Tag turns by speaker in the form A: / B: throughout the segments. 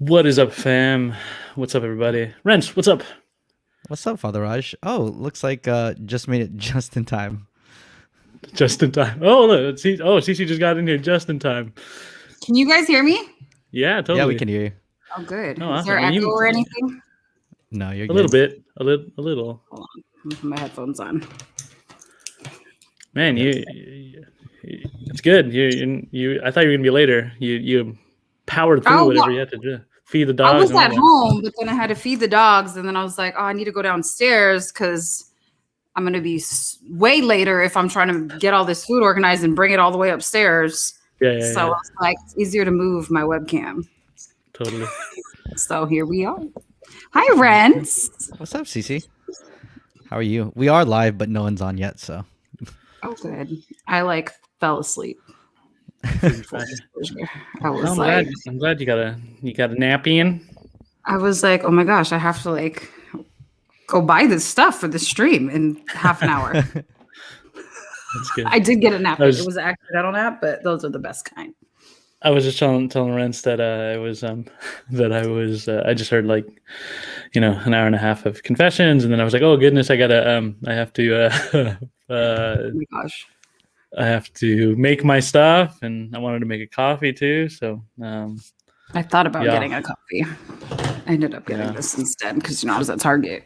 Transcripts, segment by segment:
A: What is up, fam? What's up, everybody? Rents, what's up?
B: What's up, Father Raj? Oh, looks like just made it just in time.
A: Just in time. Oh, look. Cece just got in here just in time.
C: Can you guys hear me?
A: Yeah,
B: Yeah, we
A: totally.
B: can hear you.
C: Oh, good.
A: Oh,
C: Is there
A: awesome.
C: echo or anything?
B: No, you're
A: A
B: good.
A: little bit. A little.
C: Hold on. Let me put my headphones on.
A: Man, it's good. You. I thought you were gonna be later. You powered through whatever you had to do. Feed the
C: I
A: dogs.
C: was
A: and all
C: at
A: that.
C: home, but then I had to feed the dogs, and then I was like, "Oh, I need to go downstairs because I'm gonna be way later if I'm trying to get all this food organized and bring it all the way upstairs."
A: Yeah.
C: So I was like, "It's easier to move my webcam."
A: Totally.
C: So here we are. Hi, Rents.
B: What's up, Cece? How are you? We are live, but no one's on yet, so.
C: Oh, good. I fell asleep. I was
A: I'm glad you got a nap in.
C: I was like, oh my gosh, I have to go buy this stuff for the stream in half an hour.
A: That's good.
C: I did get a nap.
A: It was
C: an accidental nap, but those are the best kind.
A: I was just telling Rents that I just heard an hour and a half of confessions, and then I was like, oh goodness, I have to
C: oh my gosh.
A: I have to make my stuff, and I wanted to make a coffee too. So
C: I thought about getting a coffee. I ended up getting this instead because I was at Target.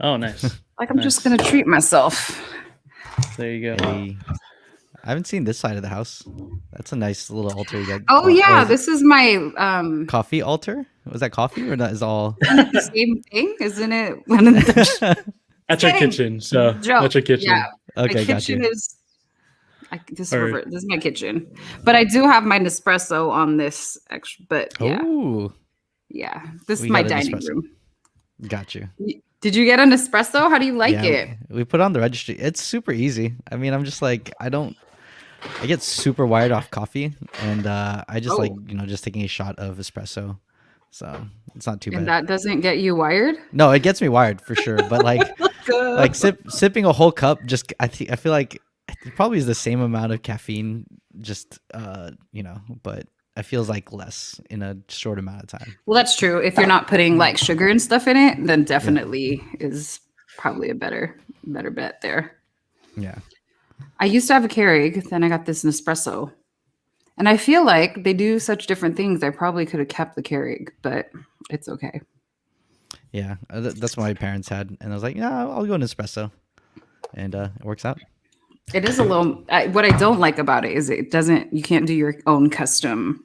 A: Oh, nice.
C: I'm just gonna treat myself.
A: There you go.
B: Hey. I haven't seen this side of the house. That's a nice little altar you got.
C: Oh yeah, this is my
B: coffee altar. Was that coffee or that is all
C: the same thing, isn't it?
A: That's our kitchen. So that's our kitchen.
C: Yeah.
B: Okay,
C: my kitchen is. This is my kitchen, but I do have my Nespresso on this extra. But yeah, yeah, this is my dining room. Got you. Did you get an espresso? How do you like it?
B: We put it on the registry. It's super easy. I mean, I'm just like I get super wired off coffee, and I just just taking a shot of espresso, so it's not too bad.
C: And that doesn't get you wired?
B: No, it gets me wired for sure. But sipping a whole cup, I feel like it probably is the same amount of caffeine, but it feels like less in a short amount of time.
C: Well, that's true. If you're not putting sugar and stuff in it, then definitely is probably a better bet there.
B: Yeah.
C: I used to have a Keurig, then I got this Nespresso. And I feel like they do such different things. I probably could have kept the Keurig, but it's okay.
B: Yeah, that's what my parents had. And I was like, yeah, I'll go Nespresso. And it works out.
C: It is a little, what I don't like about it is you can't do your own custom,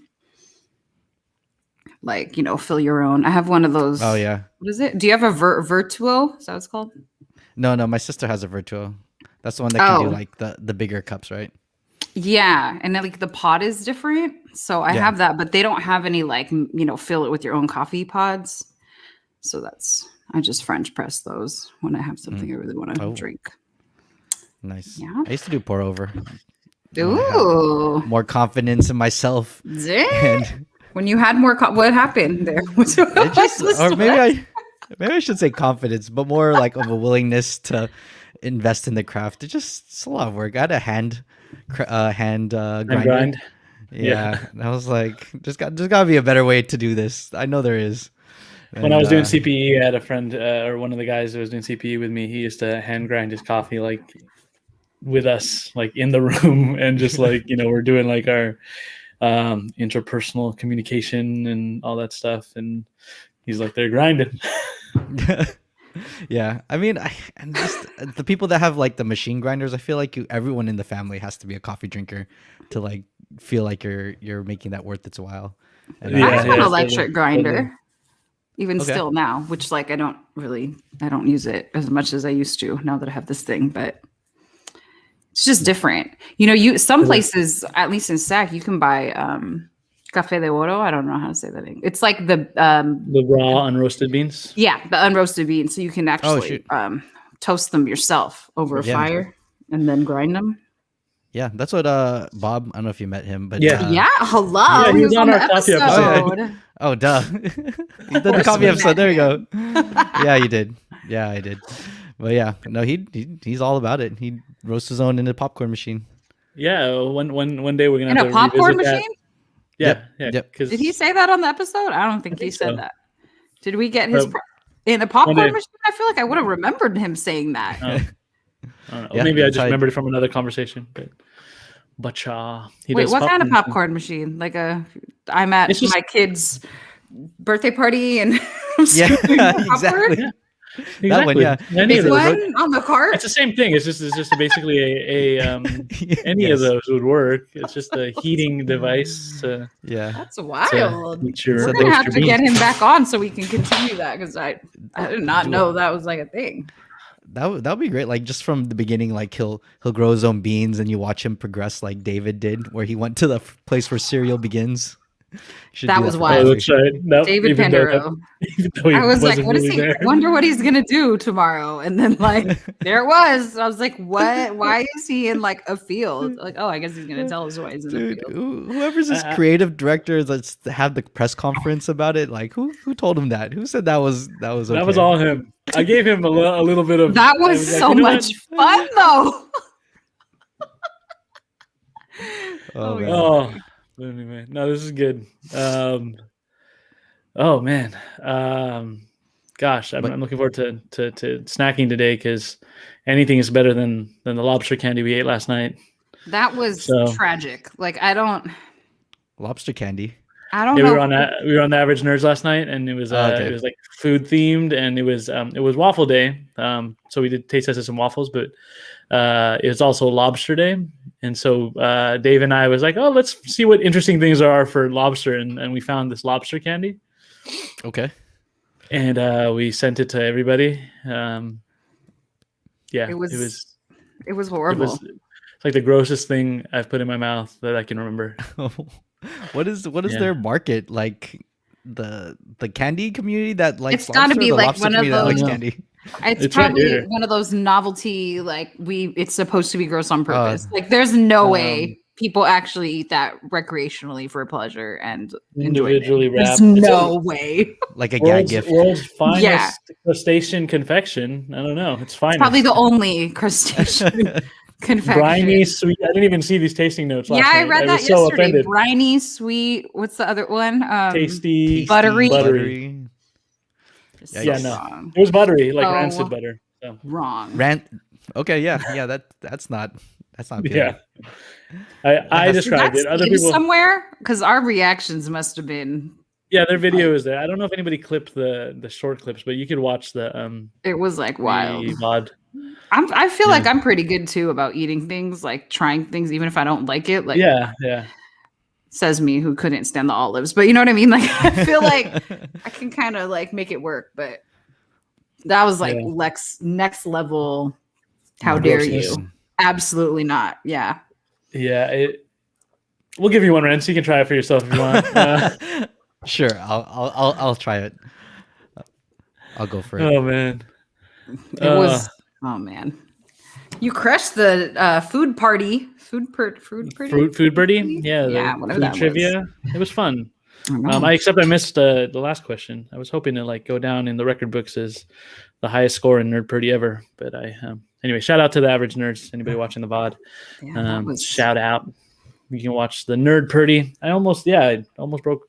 C: fill your own. I have one of those.
B: Oh, yeah.
C: What is it? Do you have a Virtuo? Is that what it's called?
B: No, my sister has a Virtuo. That's the one that can do the bigger cups, right?
C: Yeah. And then the pod is different. So I have that, but they don't have any fill it with your own coffee pods. So I just French press those when I have something I really want to drink.
B: Nice.
C: Yeah.
B: I used to do pour over.
C: Ooh.
B: More confidence in myself.
C: And when you had more, what happened there?
B: Maybe I should say confidence, but more of a willingness to invest in the craft. It's a lot of work. I had a hand grind. Yeah. And I was like, there's got to be a better way to do this. I know there is.
A: When I was doing CPE, I had a friend or one of the guys who was doing CPE with me. He used to hand grind his coffee with us, in the room, and just we're doing our interpersonal communication and all that stuff. And he's they're grinding.
B: Yeah, I mean, and just the people that have the machine grinders, I feel like everyone in the family has to be a coffee drinker to feel like you're making that worth its while. And
C: I have an electric grinder. Even still now, which I don't use it as much as I used to now that I have this thing, but it's just different. Some places, at least in SAC, you can buy café de oro. I don't know how to say that. It's the
A: raw unroasted beans.
C: Yeah, the unroasted beans. So you can actually toast them yourself over a fire and then grind them.
B: Yeah, that's what Bob. I don't know if you met him, but
C: hello.
A: Yeah, he was on our coffee episode.
B: Oh, duh. The coffee episode. There you go. Yeah, you did. Yeah, I did. But yeah, no, he's all about it. He roasts his own in a popcorn machine.
A: Yeah, one day we're gonna
C: in
A: have
C: a
A: to
C: popcorn
A: revisit
C: machine.
A: Yeah,
B: Yep.
A: Because
C: Did he say that on the episode? I don't think he said
A: so.
C: that. Did we get his in the popcorn machine? I feel like I would have remembered him saying that.
A: I don't know.
B: Yeah,
A: Maybe I
B: that's
A: just
B: how
A: remembered it from another conversation. But he
C: Wait,
A: does
C: what kind of
A: machine.
C: popcorn machine? Like I'm at
A: It's just-
C: my kid's birthday party and
B: Yeah,
C: popcorn?
B: exactly.
A: Yeah.
B: That one, yeah.
A: Any
C: Big
A: of those.
C: one on the cart?
A: It's the same thing. It's just basically a any
B: Yes.
A: of those would work. It's just a heating device.
B: Yeah.
C: That's wild.
A: heat your
C: We're
B: So
C: gonna
A: roast
C: have
A: your
C: to get
A: beans.
C: him back on so we can continue that because I did not know that was like a thing.
B: That would be great. Like just from the beginning, like he'll grow his own beans, and you watch him progress, like David did, where he went to the place where cereal begins. Should
C: That
B: do
C: was
B: for
C: wild.
A: Oh,
B: Patrick.
A: that's right. Nope,
C: David
A: even though that-
C: Pandero.
A: even though he
C: I was like,
A: wasn't
C: what is
A: really
C: he?
A: there.
C: Wonder what he's gonna do tomorrow. And then like there it was. I was like, what? Why is he in like a field? Like, oh, I guess he's gonna tell us why he's in the
B: Dude,
C: field.
B: whoever's his creative director that's to have the press conference about it, like who told him that? Who said that was okay?
A: That was all him. I gave him a little bit of.
C: That
A: I
C: was
A: like,
C: so
A: you know
C: much
A: what?
C: fun though.
B: Oh, man.
A: Oh, anyway, no, this is good. Oh man, gosh, I'm looking forward to snacking today because anything is better than the lobster candy we ate last night.
C: That was
A: So-
C: tragic. Like I don't
B: Lobster candy.
C: I
A: Yeah,
C: don't
A: we
C: know.
A: were on the Average Nerds last night, and it was
B: Okay.
A: it was like food themed, and it was waffle day. So we did taste tested some waffles, but it was also lobster day, and so Dave and I was like, oh, let's see what interesting things there are for lobster, and we found this lobster candy,
B: Okay.
A: and we sent it to everybody. Yeah,
C: It was
A: it
C: horrible.
A: was it's like the grossest thing I've put in my mouth that I can remember.
B: What is
A: Yeah.
B: their market like? The candy community that likes
C: It's gotta
B: lobster,
C: be
B: or the
C: like
B: lobster
C: one of
B: community that likes
C: those-
B: candy.
C: It's
A: It's right
C: probably
A: here.
C: one of those novelty, like it's supposed to be gross on purpose. Like there's no way people actually eat that recreationally for pleasure and enjoy it.
A: Individually
C: There's
A: wrapped.
C: no way.
B: Like a gag
A: World's,
B: gift.
A: world's finest
C: Yeah.
A: crustacean confection. I don't know. It's finest.
C: Probably the only crustacean confection.
A: briny sweet. I didn't even see these tasting notes. Last
C: Yeah, I
A: night.
C: read that
A: was so
C: yesterday.
A: offended.
C: Briny, sweet. What's the other one?
A: Tasty,
C: buttery.
A: buttery.
C: So
A: Yeah, no.
C: wrong.
A: It was buttery, like
C: Oh.
A: rancid butter. So.
C: Wrong.
B: Okay, yeah, that's not good.
A: Yeah, I
B: has-
A: described
C: That's
A: it. Other
C: in
A: people,
C: somewhere because our reactions must have been.
A: yeah, their video is there. I don't know if anybody clipped the short clips, but you could watch the
C: It was like wild.
A: the VOD.
C: I feel like I'm pretty good too about eating things, like trying things, even if I don't like it. Like
A: Yeah.
C: says me who couldn't stand the olives, but you know what I mean. Like I feel like I can kind of like make it work, but that was like
A: Yeah.
C: next level. How dare
A: Grossness.
C: you? Absolutely not. Yeah.
A: Yeah. We'll give you one, Ren, so you can try it for yourself if you want.
B: Sure, I'll try it. I'll go for it.
A: Oh man.
C: It was. Oh man, you crushed the food party. Food party.
A: Food birdie. Yeah.
C: Yeah,
A: The
C: whatever
A: food
C: that was.
A: trivia. It was fun.
C: I
A: I missed the last question. I was hoping to like go down in the record books as the highest score in Nerd Purdy ever, but anyway. Shout out to the Average Nerds. Anybody watching the VOD? Shout out. You can watch the Nerd Purdy. I almost broke.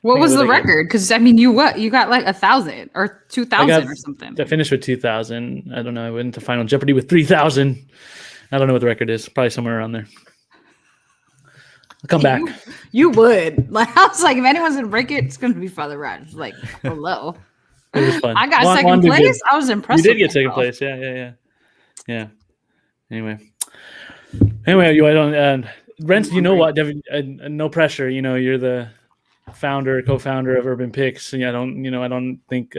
C: What was
A: what
C: the
A: I got.
C: record? Because I mean, you got like 1,000 or 2,000 or something.
A: I finished with 2,000. I don't know. I went into Final Jeopardy with 3,000. I don't know what the record is. Probably somewhere around there. I'll come back.
C: You would. Like I was like, if anyone's gonna break it, it's gonna be Father Raj. Like, hello.
A: It was fun.
C: I got
A: Juan
C: second
A: did good.
C: place. I was impressed.
A: You did
C: with
A: get second
C: myself.
A: place. Yeah. Anyway, you I don't. Brent, you know what? No pressure. You know, you're the co-founder of Urban Picks, and I don't think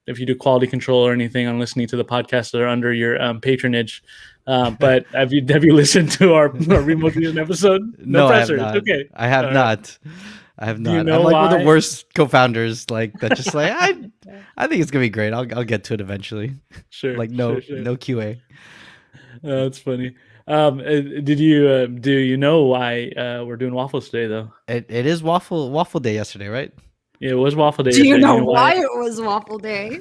A: if you do quality control or anything on listening to the podcasts that are under your patronage. But have you listened to our remote recent episode? No pressure.
B: I have not.
A: It's okay.
B: I have
A: All right.
B: not. I have
A: Do you
B: not.
A: know
B: I'm like one of
A: why?
B: the worst co-founders. Like that. Just like I think it's gonna be great. I'll get to it eventually.
A: Sure.
B: Like no
A: sure.
B: QA.
A: That's funny. Did you do you know why we're doing waffles today though?
B: It is waffle day yesterday, right?
A: Yeah, it was waffle day.
C: Do you
A: yesterday.
C: know why it was Waffle Day?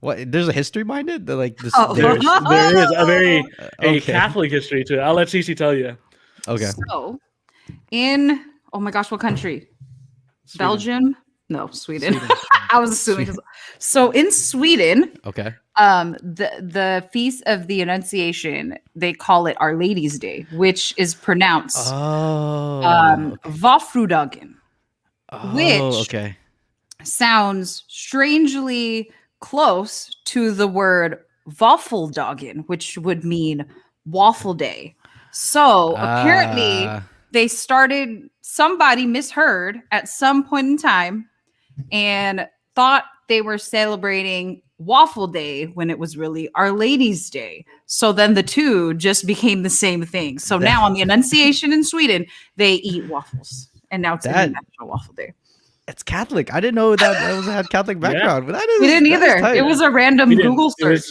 B: What? There's a history behind it. Like this.
C: Oh.
A: There is a
B: Okay.
A: Catholic history to it. I'll let Cece tell you.
B: Okay.
C: So, in Oh my gosh, what country?
A: Sweden.
C: Belgium? No, Sweden. I was assuming. So in Sweden,
B: Okay.
C: the Feast of the Annunciation, they call it Our Lady's Day, which is pronounced Vaffrudagen, which sounds strangely close to the word Waffeldagen, which would mean waffle day. So apparently somebody misheard at some point in time and thought they were celebrating Waffle Day when it was really Our Lady's Day. So then the two just became the same thing. So now on the Annunciation in Sweden, they eat waffles. And now it's International Waffle Day.
B: It's Catholic. I didn't know that had Catholic background. But
C: we didn't either. It was a random Google search.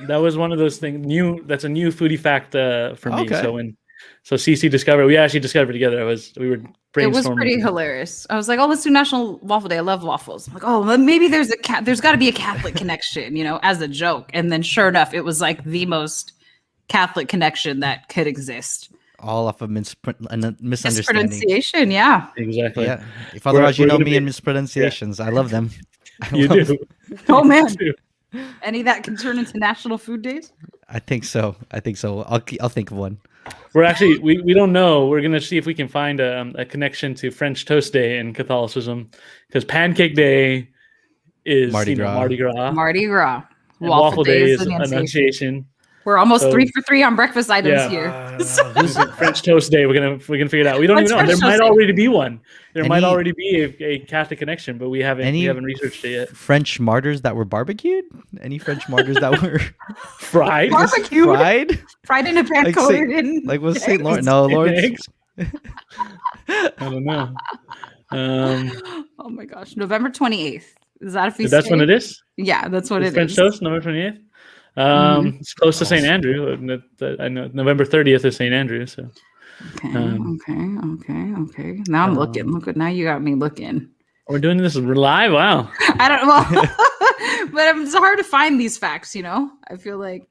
A: That was one of those things. That's a new foodie fact for me. So Cece discovered. We actually discovered together. We were brainstorming.
C: It was pretty hilarious. I was like, "Oh, let's do National Waffle Day. I love waffles." I'm like, "Oh, well, maybe there's got to be a Catholic connection, as a joke." And then, sure enough, it was like the most Catholic connection that could exist.
B: All off of misunderstanding.
C: Mispronunciation, yeah.
A: Exactly.
B: Yeah. Father Raj, you know me and mispronunciations. Yeah. I love them.
A: You do.
C: Oh man. Any that can turn into National Food Days?
B: I think so. I'll think of one.
A: We're actually we don't know. We're gonna see if we can find a connection to French Toast Day in Catholicism, because Pancake Day is
B: Mardi Gras.
C: Mardi Gras.
A: Waffle Day is Annunciation.
C: We're almost 3 for 3 on breakfast items here.
A: French Toast Day. We're gonna figure it out. We don't even know. There might already be one. There might already be a Catholic connection, but we haven't researched it yet.
B: French martyrs that were barbecued? Any French martyrs that were
A: fried?
C: Barbecued? Fried in a pan coated in
B: was St. Lawrence? No, Lawrence.
A: I don't know.
C: Oh my gosh, November 28th. Is that a feast?
A: That's when it is.
C: Yeah, that's what it is.
A: French toast, November 28th. It's close to St. Andrew. I know November 30th is St. Andrew. So
C: okay. Now I'm looking. Look, now you got me looking.
A: We're doing this live. Wow.
C: I don't know, but it's hard to find these facts. I feel like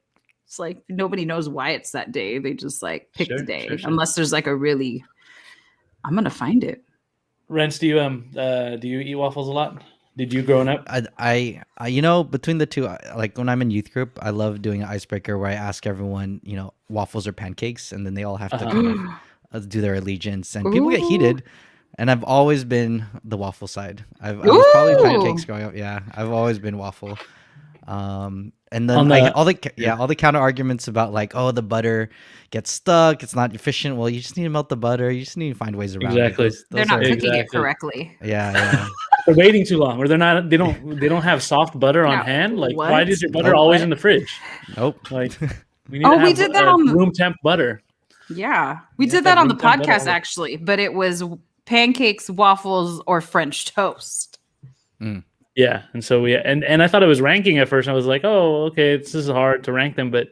C: it's like nobody knows why it's that day. They just like pick the day, unless there's like a really. I'm gonna find it.
A: Rents, do you eat waffles a lot? Did you growing up?
B: I between the two, like when I'm in youth group, I love doing an icebreaker where I ask everyone, waffles or pancakes, and then they all have to kind of do their allegiance, and people get heated. And I've always been the waffle side. I was probably pancakes growing up. Yeah, I've always been waffle. And then all the counter arguments about like, oh, the butter gets stuck, it's not efficient. Well, you just need to melt the butter. You just need to find ways around it. Those
C: they're not cooking it correctly.
B: Yeah.
A: They're waiting too long, or they don't have soft butter on hand. Like, why is your butter always in the fridge?
B: Nope.
A: Like, we did that on room temp butter.
C: Yeah, we did that on the podcast actually, but it was pancakes, waffles, or French toast.
A: Yeah, and so and I thought it was ranking at first. I was like, oh, okay, this is hard to rank them, but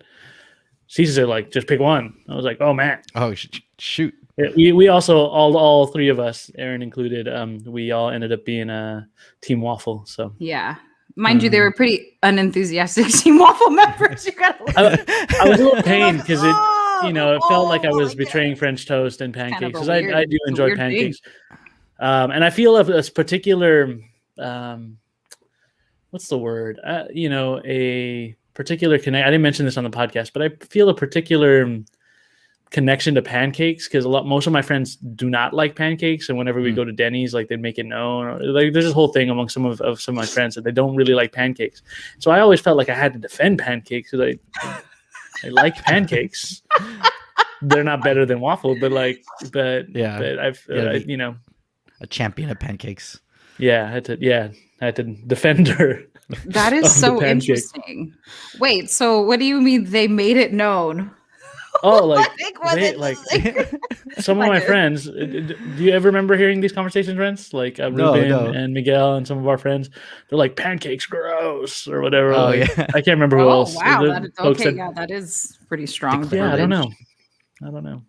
A: Cece said like just pick one. I was like, oh man.
B: Oh shoot.
A: We also all three of us, Aaron included, we all ended up being a Team Waffle. So
C: yeah, mind you, they were pretty unenthusiastic Team Waffle members.
A: I was a little pained because it felt like I was betraying French toast and pancakes, because I do enjoy pancakes, and I feel a particular what's the word? A particular connect. I didn't mention this on the podcast, but I feel a particular connection to pancakes because most of my friends do not like pancakes, and whenever we go to Denny's, like they make it known, or like there's this whole thing among some of my friends that they don't really like pancakes. So I always felt like I had to defend pancakes because I like pancakes. They're not better than waffle, but I've
B: a champion of pancakes.
A: Yeah, I had to defend her.
C: That is so interesting. Wait, so what do you mean they made it known?
A: Oh, like some of my friends. Do you ever remember hearing these conversations, Rents? Like Ruben and Miguel and some of our friends. They're like, pancakes gross or whatever.
B: Oh,
A: like, I can't remember who else.
C: Wow, that is pretty strong.
A: Yeah, I don't know.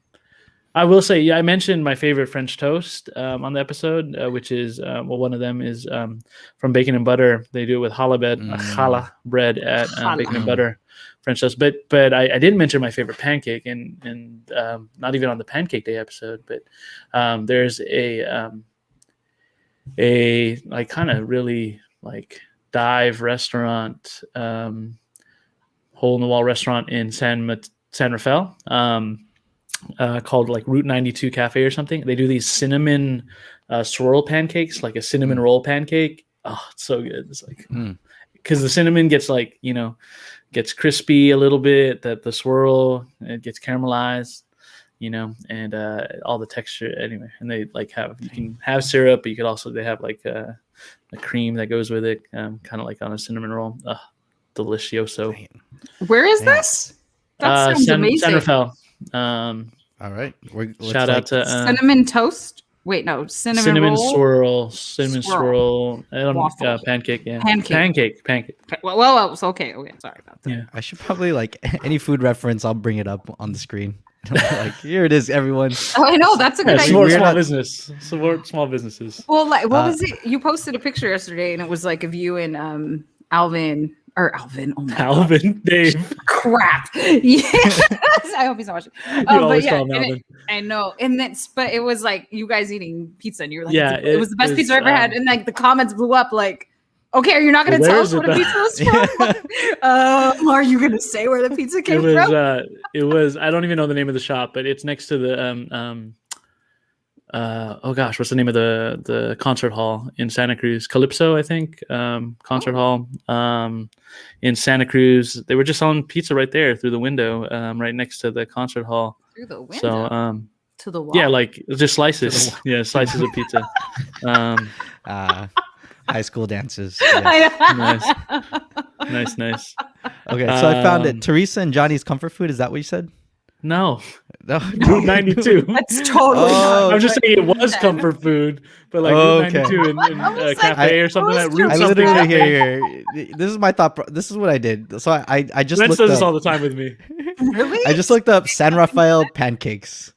A: I will say, yeah, I mentioned my favorite French toast on the episode, which is one of them is from Bacon and Butter. They do it with challah bread at Bacon and Butter French toast. But I didn't mention my favorite pancake, and not even on the Pancake Day episode. But there's a like kind of really like dive restaurant, hole in the wall restaurant in San Rafael. Called like Route 92 Cafe or something. They do these cinnamon swirl pancakes, like a cinnamon roll pancake. Oh, it's so good. It's like because the cinnamon gets like gets crispy a little bit. That the swirl it gets caramelized, and all the texture anyway. And they like you can have syrup, but you could also they have like a cream that goes with it, kind of like on a cinnamon roll. Delicioso.
C: Where is this? That sounds amazing.
A: San Rafael.
B: All right.
A: Shout out to
C: cinnamon toast. Wait, no, cinnamon
A: swirl, pancake. Yeah, pancake.
C: Well, it's okay. Sorry about that.
A: Yeah,
B: I should probably like any food reference. I'll bring it up on the screen. Like here it is, everyone.
C: Oh, I know that's a good idea.
A: Support small business. Support small businesses.
C: Well, like what was it? You posted a picture yesterday, and it was like of you and Alvin. Oh my
A: Alvin, God. Dave.
C: Crap. Yeah. I hope he's not watching.
A: Always call him Alvin.
C: I know. But it was like you guys eating pizza and you were like,
A: yeah,
C: it was the best pizza I ever had. And like the comments blew up like, okay, are you not going to tell us what a pizza was from? Are you going to say where the pizza came from?
A: It was, I don't even know the name of the shop, but it's next to the, oh gosh, what's the name of the concert hall in Santa Cruz? Calypso, I think. Concert hall in Santa Cruz. They were just selling pizza right there through the window, right next to the concert hall.
C: Through the window.
A: So
C: to the wall.
A: Yeah, like just slices. Yeah, slices of pizza.
B: High school dances.
A: Yes. Nice.
B: Okay, so I found it. Teresa and Johnny's comfort food. Is that what you said?
A: No. Route 92.
C: That's totally not.
A: I'm just saying it was comfort food, but like Route 92 in a cafe or something like Route
B: I
A: something.
B: literally here. This is my thought. This is what I did. So I just
A: Lance
B: looked
A: does
B: up,
A: this all the time with me.
C: Really?
B: I just looked up San Rafael pancakes.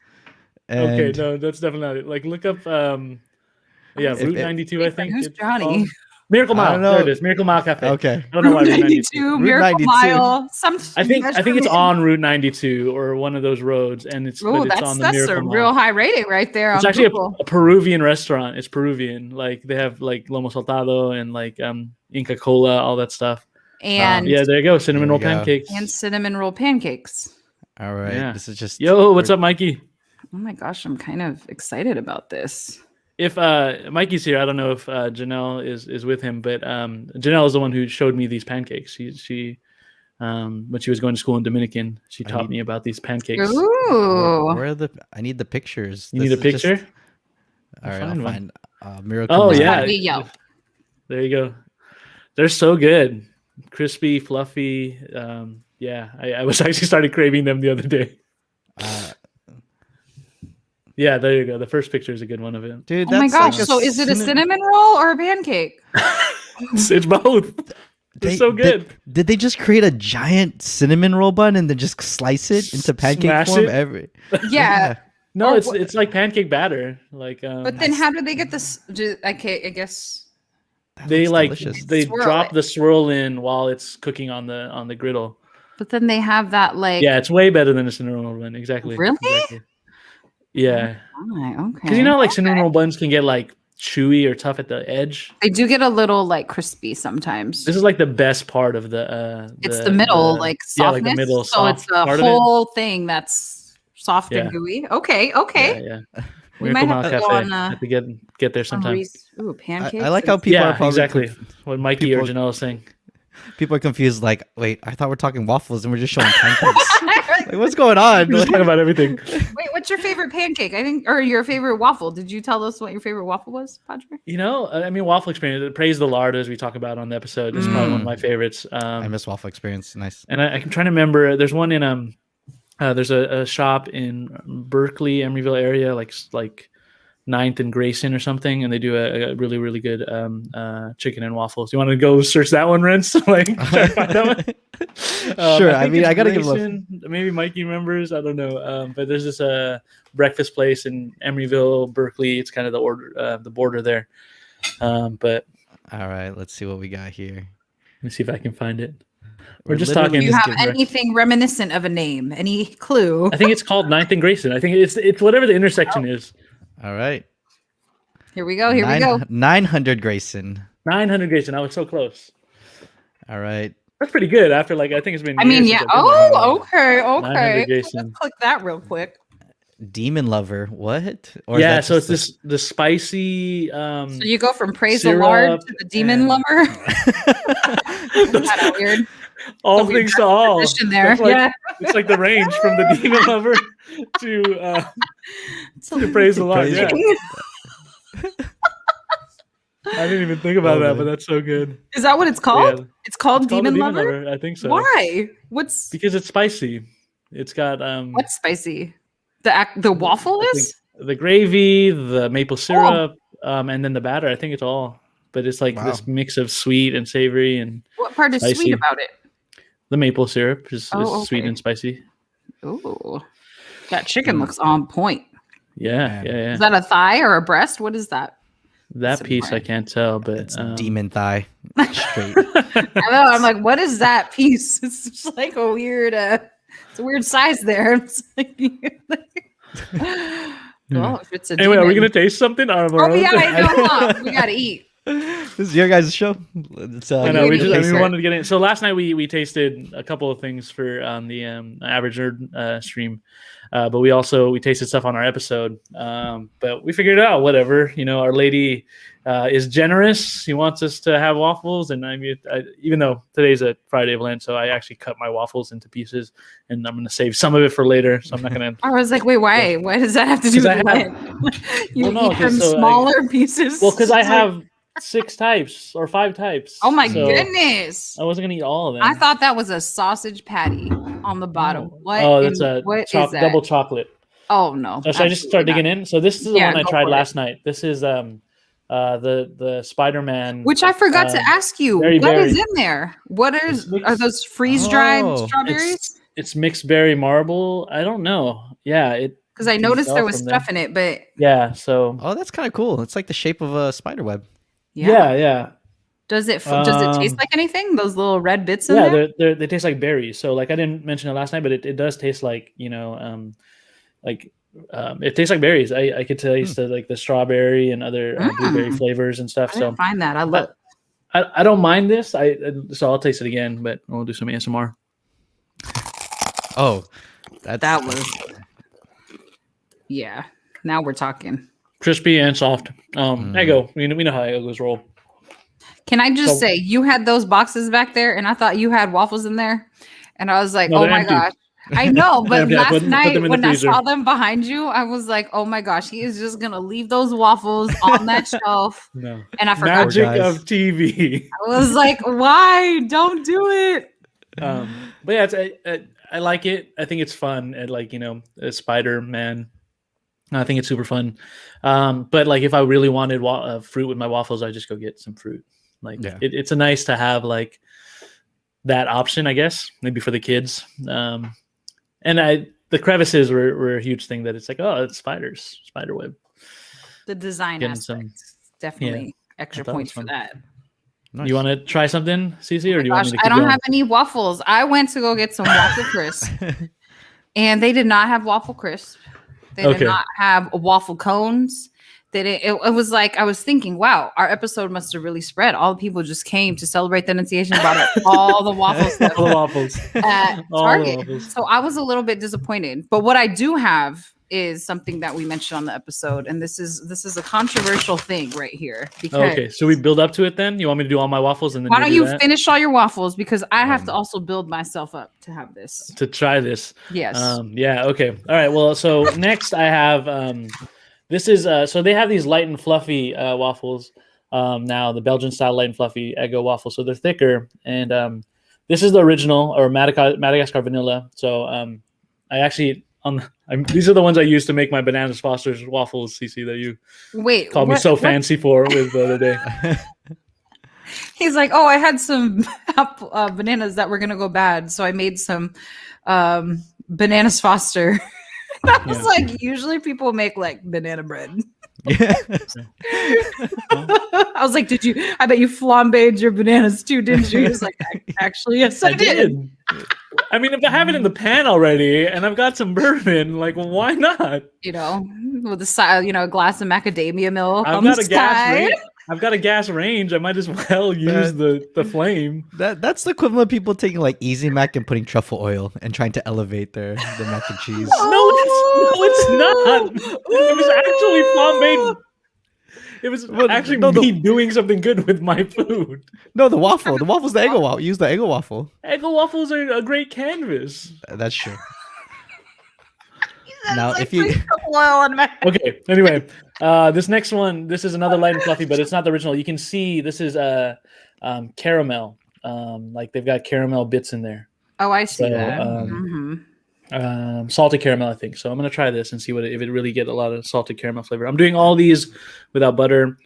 A: Okay, no, that's definitely not it. Like look up Route 92, I think.
C: Who's Johnny?
A: Miracle Mile. There it is. Miracle Mile Cafe.
B: Okay.
A: I don't know why
C: Route 92, Miracle Mile.
A: I think it's on Route 92 or one of those roads, and it's on the Miracle Mile.
C: That's a real high rating right there.
A: It's actually a Peruvian restaurant. It's Peruvian. Like they have like lomo saltado and like Inca Cola, all that stuff.
C: And
A: there you go, cinnamon roll pancakes.
C: And cinnamon roll pancakes.
B: All right.
A: Yeah.
B: This is just
A: what's up, Mikey?
C: Oh my gosh, I'm kind of excited about this.
A: If Mikey's here, I don't know if Janelle is with him, but Janelle is the one who showed me these pancakes. She when she was going to school in Dominican, she taught me about these pancakes.
C: Ooh.
B: Where are the? I need the pictures.
A: You need a picture?
B: All right, I'll find Miracle.
A: Oh
B: Mile.
A: yeah, there you go. They're so good, crispy, fluffy. I was actually started craving them the other day. Yeah, there you go. The first picture is a good one of it.
B: Dude,
C: oh my gosh. So is it a cinnamon roll or a pancake?
A: It's both. They're so good.
B: Did they just create a giant cinnamon roll bun and then just slice it into pancake form?
C: Yeah.
A: No, it's like pancake batter. Like
C: but then how do they get this? I guess
A: they
B: delicious.
A: They drop the swirl in while it's cooking on the griddle.
C: But then they have that like
A: it's way better than a cinnamon roll bun. Exactly.
C: Really?
A: Exactly. Yeah.
C: Okay.
A: Because cinnamon roll buns can get like chewy or tough at the edge.
C: They do get a little like crispy sometimes.
A: This is like the best part of the.
C: It's the middle, like softness. Yeah, like the middle. So it's the whole thing that's soft and gooey. Okay.
A: Yeah.
C: We might have to go on.
A: Have to get there sometime.
C: Ooh, pancakes.
B: I like how people are probably
A: exactly what Mikey or Janelle is saying.
B: People are confused. Like, wait, I thought we're talking waffles and we're just showing pancakes. Like, what's going on?
A: We're just talking about everything.
C: Wait, what's your favorite pancake? Or your favorite waffle? Did you tell us what your favorite waffle was, Padre?
A: Waffle experience. Praise the lard, as we talk about on the episode. It's probably one of my favorites.
B: I miss waffle experience. Nice.
A: And I'm trying to remember. There's one in there's a shop in Berkeley, Emeryville area, like 9th and Grayson or something, and they do a really really good chicken and waffles. You want to go search that one, Renz? Like try to find that one.
B: Sure. I mean, I gotta give
A: Grayson. Maybe Mikey remembers. I don't know. But there's this breakfast place in Emeryville, Berkeley. It's kind of the border there. But
B: all right, let's see what we got here.
A: let me see if I can find it.
B: We're
A: just
B: literally
A: talking.
C: Do you have anything reminiscent of a name? Any clue?
A: I think it's called 9th and Grayson. I think it's whatever the intersection is.
B: All right.
C: Here we go. Here we go.
B: 900 Grayson.
A: 900 Grayson. I was so close.
B: All right.
A: That's pretty good. After I think it's been.
C: I mean,
A: years
C: yeah.
A: since I've been there.
C: Oh, okay,
A: 900
C: okay.
A: Grayson.
C: Let's click that real quick.
B: Demon Lover. What? Or
A: Yeah, so it's the spicy.
C: So you go from praise the
A: syrup
C: Lord to the demon
A: and-
C: lover. Kind of weird.
A: all
C: weird
A: things to all.
C: Position there.
A: Yeah. It's like the range from the demon lover to praise the Lord. Yeah. I didn't even think about that, but that's so good.
C: Is that what it's called?
A: Yeah.
C: It's called
A: It's called
C: demon
A: the
C: lover.
A: I think so.
C: Why? What's
A: Because it's spicy. It's got
C: what's spicy? The waffle
A: I
C: is.
A: think the gravy, the maple syrup, and then the batter. I think it's all. But it's like this mix of sweet and savory, and
C: What part is
A: spicy.
C: sweet about it?
A: the maple syrup is sweet
C: okay.
A: and spicy.
C: Ooh, that chicken looks on point.
A: Yeah.
C: Is that a thigh or a breast? What is that?
A: That piece I can't tell, but
B: It's demon thigh. Straight.
C: I know. I'm like, what is that piece? It's just like a weird. It's a weird size there. It's like, well, if it's a
A: Anyway,
C: demon.
A: are we gonna taste something?
C: Oh yeah, I know. Huh? We gotta eat.
B: This is your guys' show. It's,
A: I know. We
B: taste
A: wanted to get in. So last night we tasted a couple of things for the Average Nerd stream, but we tasted stuff on our episode. But we figured it out. Whatever, our lady is generous. She wants us to have waffles, and I mean, even though today's a Friday of Lent, so I actually cut my waffles into pieces, and I'm gonna save some of it for later. So I'm not gonna.
C: I was like, wait, why? Why does that have to do with Lent? You eat from smaller pieces.
A: Well, because I have 6 types or 5 types.
C: Oh my goodness!
A: I wasn't gonna eat all of them.
C: I thought that was a sausage patty on the bottom. What?
A: Oh, that's a
C: what is that?
A: double chocolate.
C: Oh no!
A: So should I just start digging in? So this is the one I tried last night. This is the Spider-Man.
C: Which I forgot to ask you. What is in there? What are those freeze-dried strawberries?
A: It's mixed berry marble. I don't know. Yeah,
C: because I noticed there was stuff in it, but
A: yeah. So
B: that's kind of cool. It's like the shape of a spider web.
A: Yeah.
C: Does it taste like anything? Those little red bits in there?
A: Yeah, they taste like berries. So like I didn't mention it last night, but it does taste like it tastes like berries. I could taste the strawberry and other blueberry flavors and stuff.
C: I didn't find that. I love.
A: I don't mind this. So I'll taste it again, but we'll do some ASMR.
B: Oh,
C: that was. Yeah. Now we're talking.
A: Crispy and soft. Eggo. We know how Eggos roll.
C: Can I just say you had those boxes back there, and I thought you had waffles in there, and I was like, oh my gosh. I know, but last night when I saw them behind you, I was like, "Oh my gosh, he is just gonna leave those waffles on that shelf."
A: No,
C: and I forgot.
A: Magic of TV.
C: I was like, "Why? Don't do it."
A: But yeah, I like it. I think it's fun. And a Spider-Man. I think it's super fun. But if I really wanted fruit with my waffles, I just go get some fruit. It's a nice to have that option, I guess, maybe for the kids. And the crevices were a huge thing that it's it's spiders, spider web.
C: The design aspect, definitely extra points for that.
A: Nice. You want to try something, Cece, or do you want me to keep
C: I don't
A: going?
C: have any waffles. I went to go get some waffle crisp, and they did not have waffle crisp. They did not have waffle cones. It was like I was thinking, wow, our episode must have really spread. All the people just came to celebrate the Annunciation, brought all the waffles,
A: all the waffles
C: at Target. So I was a little bit disappointed. But what I do have is something that we mentioned on the episode, and this is a controversial thing right here.
A: Okay, so we build up to it then. You want me to do all my waffles and then
C: why don't you finish all your waffles, because I have to also build myself up to have this,
A: to try this.
C: Yes.
A: Yeah. Okay. All right. Well, so next I have this is so they have these light and fluffy waffles now, the Belgian style light and fluffy Eggo waffles. So they're thicker, and this is the original or Madagascar vanilla. So I actually these are the ones I used to make my Bananas Foster's waffles, Cece, that you called me so fancy for with the other day.
C: He's like, oh, I had some bananas that were gonna go bad, so I made some Bananas Foster. I was like, usually people make like banana bread.
B: Yeah.
C: I was like, I bet you flambéed your bananas too, didn't you? He was like, actually, yes, I did.
A: I mean, if I have it in the pan already and I've got some bourbon, like, well, why not?
C: You know, with the side, a glass of macadamia milk.
A: I've got a gas range. I might as well use the flame.
B: That's the equivalent of people taking like Easy Mac and putting truffle oil and trying to elevate the mac and cheese.
A: No, it's not. It was actually flambéed. It was actually me doing something good with my food.
B: No, the waffle. The waffle's the Eggo waffle. Use the Eggo waffle.
A: Eggo waffles are a great canvas.
B: That's true. Now, if you
A: okay, anyway, this next one, this is another light and fluffy, but it's not the original. You can see this is caramel. Like they've got caramel bits in there.
C: Oh, I see that.
A: Salted caramel, I think. So I'm gonna try this and see if it really get a lot of salted caramel flavor. I'm doing all these without butter.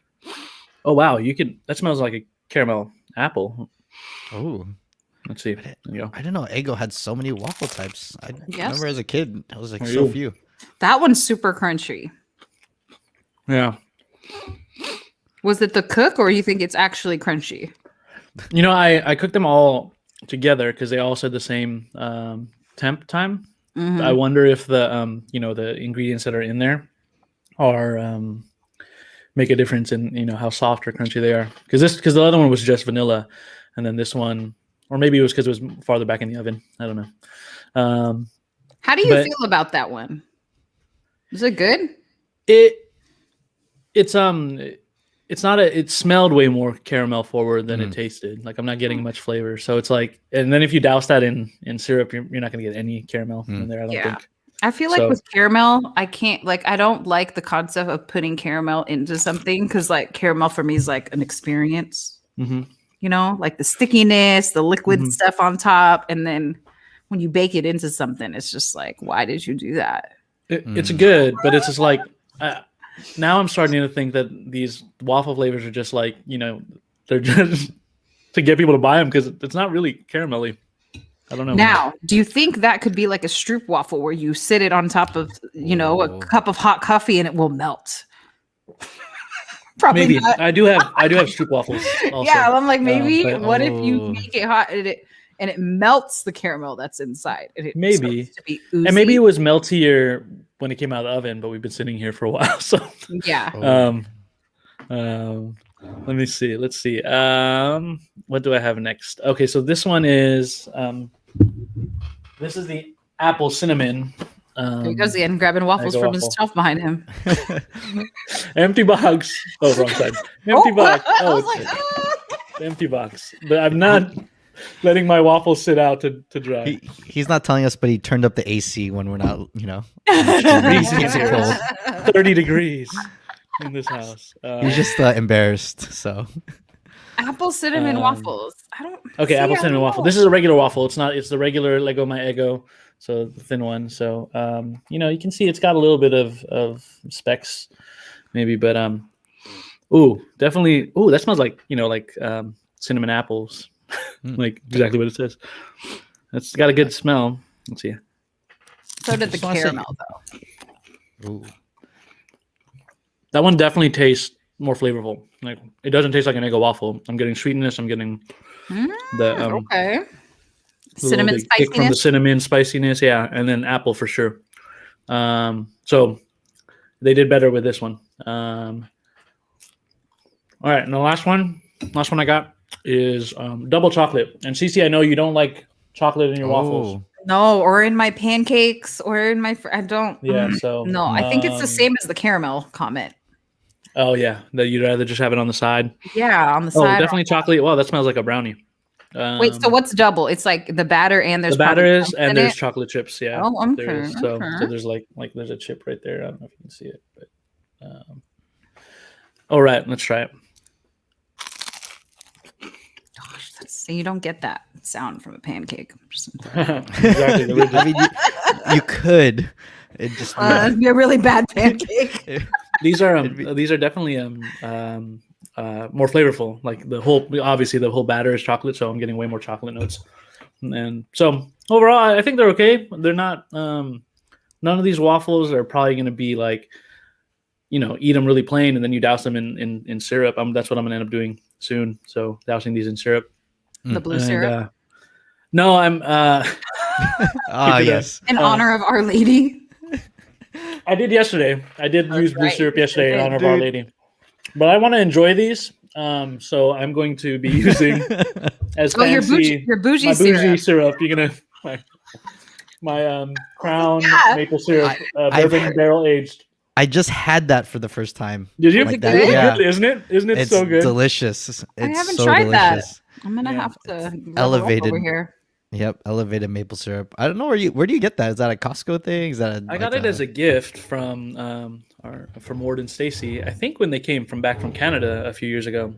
A: Oh wow, that smells like a caramel apple.
B: Oh.
A: Let's see. There you go.
B: I didn't know Eggo had so many waffle types. I remember as a kid, I was like few.
C: That one's super crunchy.
A: Yeah.
C: Was it the cook, or you think it's actually crunchy?
A: I cooked them all together because they all said the same temp time. Mm-hmm. I wonder if the the ingredients that are in there are make a difference in how soft or crunchy they are. Because the other one was just vanilla, and then this one. Or maybe it was because it was farther back in the oven. I don't know.
C: How do you feel about that one? Is it good?
A: It's not it smelled way more caramel forward than it tasted. Like I'm not getting much flavor. So it's like, and then if you douse that in syrup, you're not going to get any caramel in there. I don't think.
C: I feel like with caramel, I don't like the concept of putting caramel into something because like caramel for me is like an experience. Mm-hmm. Like the stickiness, the liquid stuff on top. And then when you bake it into something, it's just like, why did you do that?
A: It's good, but it's just like, now I'm starting to think that these waffle flavors are just like, they're just to get people to buy them because it's not really caramelly. I don't know.
C: Now, do you think that could be like a stroop waffle where you sit it on top of, a cup of hot coffee and it will melt? Probably
A: maybe
C: not.
A: I do have stroop waffles also.
C: Yeah, I'm like, maybe what if you make it hot and it melts the caramel that's inside? And it
A: maybe
C: to be oozy.
A: And maybe it was meltier when it came out of the oven, but we've been sitting here for a while. So
C: yeah.
A: Let me see. Let's see. What do I have next? Okay, so this one is this is the apple cinnamon.
C: There he goes again, grabbing waffles from his shelf behind him.
A: Empty box. Oh, wrong side. Empty box. Empty box. But I'm not letting my waffles sit out to dry.
B: He's not telling us, but he turned up the AC when we're not, keeps it cold.
A: 30 degrees in this house.
B: He's just embarrassed. So
C: apple cinnamon waffles. I don't.
A: Okay, apple cinnamon waffle. This is a regular waffle. It's not. It's the regular Lego My Eggo. So the thin one. So you can see it's got a little bit of specks, maybe, but definitely. That smells like cinnamon apples, like exactly what it says. It's got a good smell. Let's see.
C: So did the caramel though.
B: Ooh.
A: That one definitely tastes more flavorful. Like it doesn't taste like an Eggo waffle. I'm getting sweetness. I'm getting the
C: okay. Cinnamon spiciness
A: from the cinnamon spiciness, yeah, and then apple for sure. So they did better with this one. All right, and the last one I got is double chocolate. And Cece, I know you don't like chocolate in your waffles.
C: No, or in my pancakes, or in my I don't.
A: Yeah, so
C: no, I think it's the same as the caramel comment.
A: Oh yeah, that you'd rather just have it on the side.
C: Yeah, on the side.
A: Oh, definitely chocolate. Wow, that smells like a brownie.
C: Wait, so what's double? It's like the batter and there's
A: the batter is and there's chocolate chips. Yeah.
C: Oh, okay.
A: So there's like there's a chip right there. I don't know if you can see it, but all right, let's try it.
C: Gosh, that's So you don't get that sound from a pancake.
A: Exactly.
B: I mean, you could. It just
C: It'd be a really bad pancake.
A: These are definitely more flavorful. Like obviously the whole batter is chocolate, so I'm getting way more chocolate notes. And so overall, I think they're okay. They're not. None of these waffles are probably going to be like, eat them really plain and then you douse them in syrup. That's what I'm going to end up doing soon. So dousing these in syrup.
C: The blue syrup.
A: No, I'm.
B: Yes.
C: In honor of Our Lady.
A: I did yesterday. I did use blue syrup yesterday in honor of Our Lady. But I want to enjoy these, so I'm going to be using as fancy
C: your bougie syrup.
A: You're gonna my Crown maple syrup, bourbon barrel aged.
B: I just had that for the first time.
A: Did you?
B: Like that,
A: yeah. Isn't it? Isn't it
B: it's
A: so good?
B: Delicious. It's
C: I haven't
B: so
C: tried
B: delicious.
C: that. I'm gonna have to
B: elevated
C: over here.
B: Yep, elevated maple syrup. I don't know where do you get that? Is that a Costco thing? Is that
A: I got it as a gift from Ward and Stacy. I think when they came back from Canada a few years ago.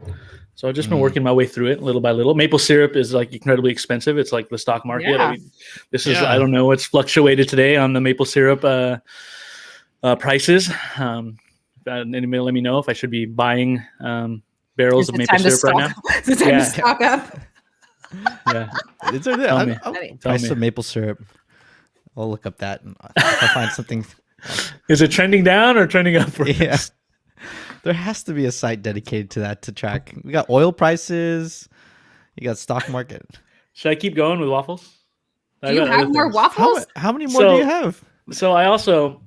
A: So I've just been working my way through it little by little. Maple syrup is like incredibly expenve. It's like the stock market.
C: Yeah.
A: I don't know, it's fluctuated today on the maple syrup prices. Anybody let me know if I should be buying barrels of maple syrup right now.
C: It's time to stock up.
A: Yeah,
B: it's Tell me some maple syrup. I'll look up that and I'll find something.
A: Is it trending down or trending up?
B: Yeah, there has to be a site dedicated to that to track. We got oil prices. You got stock market.
A: Should I keep going with waffles?
C: Do you have more waffles?
B: How many more do you have?
A: So I also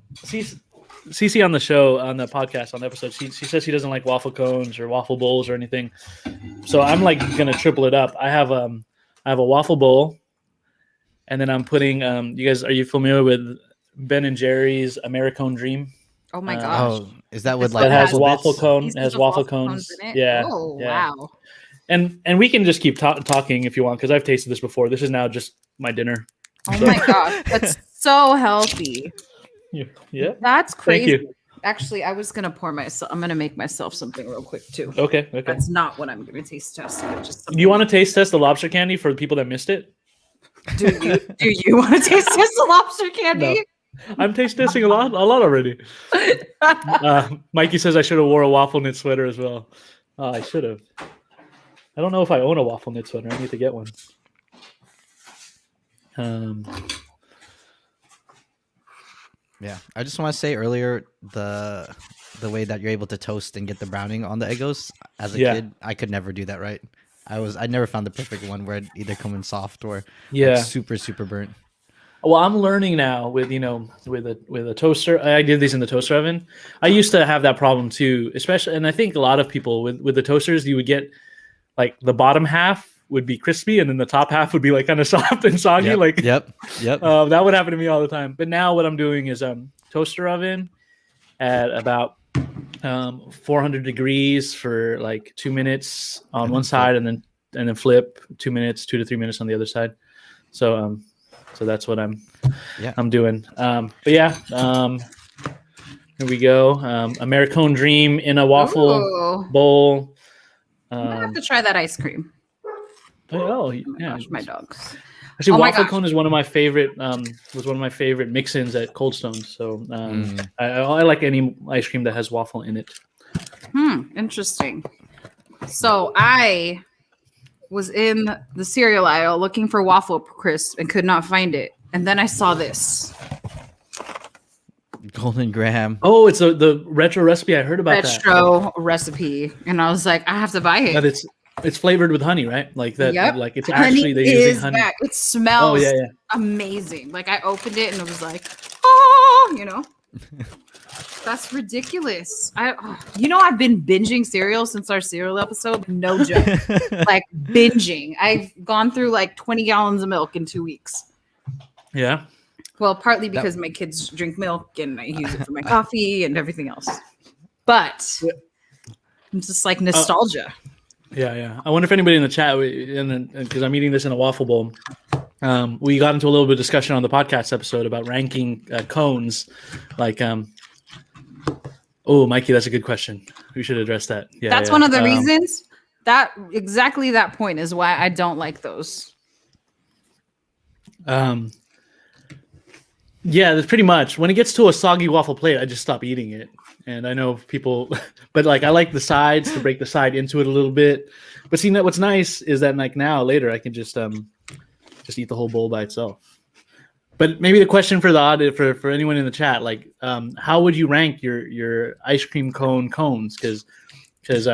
A: Cece on the show, on the podcast, on the episode, she says she doesn't like waffle cones or waffle bowls or anything. So I'm like gonna triple it up. I have a waffle bowl, and then I'm putting you guys, are you familiar with Ben and Jerry's Americone Dream?
C: Oh my gosh!
B: Is that with like
A: that has waffle
B: bits?
A: cone? It has waffle cones.
C: In it?
A: Yeah.
C: Oh
A: yeah.
C: wow!
A: And we can just keep talking if you want, because I've tasted this before. This is now just my dinner.
C: Oh my gosh, that's so healthy.
A: Yeah,
C: that's crazy.
A: Thank you.
C: Actually, I was gonna I'm gonna make myself something real quick too.
A: Okay.
C: That's not what I'm gonna taste test. But just
A: do you want to taste test the lobster candy for the people that missed it?
C: Do you want to taste test the lobster candy?
A: No. I'm taste testing a lot already. Mikey says I should have wore a waffle knit sweater as well. I should have. I don't know if I own a waffle knit sweater. I need to get one.
B: Yeah, I just want to say earlier the way that you're able to toast and get the browning on the Eggos. As a kid, I could never do that right. I never found the perfect one where it either come in soft or like super burnt.
A: Well, I'm learning now with a toaster. I did these in the toaster oven. I used to have that problem too, especially, and I think a lot of people with the toasters, you would get like the bottom half would be crispy and then the top half would be like kind of soft and soggy.
B: Yep.
A: That would happen to me all the time. But now what I'm doing is toaster oven at about 400 degrees for like 2 minutes on one side, and then flip 2 minutes, 2 to 3 minutes on the other side. So that's what I'm doing. But yeah, here we go. Americone Dream in a waffle bowl.
C: I'm gonna have to try that ice cream.
A: Oh yeah,
C: gosh, my dogs.
A: Actually, waffle cone is one of my favorite. Was one of my favorite mix-ins at Cold Stone. So I like any ice cream that has waffle in it.
C: Interesting. So I was in the cereal aisle looking for waffle crisp and could not find it, and then I saw this
B: Golden Graham.
A: Oh, it's the retro recipe. I heard about that.
C: Retro recipe, and I was like, I have to buy it.
A: But it's flavored with honey, right? Like that.
C: Yep.
A: Like it's actually they're using honey.
C: Back. It smells amazing. Like I opened it and it was like, oh, That's ridiculous. I've been binging cereal since our cereal episode. No joke. Like binging. I've gone through like 20 gallons of milk in 2 weeks.
A: Yeah.
C: Well, partly because my kids drink milk and I use it for my coffee and everything else. But it's just like nostalgia.
A: Yeah. I wonder if anybody in the chat, because I'm eating this in a waffle bowl, we got into a little bit of discussion on the podcast episode about ranking cones. Like, Mikey, that's a good question. We should address that. Yeah,
C: that's one of the reasons exactly that point is why I don't like those.
A: Yeah, that's pretty much. When it gets to a soggy waffle plate, I just stop eating it. And I know people, but like I like the sides to break the side into it a little bit. But see, what's nice is that like now later I can just eat the whole bowl by itself. But maybe the question for the audience, for anyone in the chat, like how would you rank your ice cream cones? Because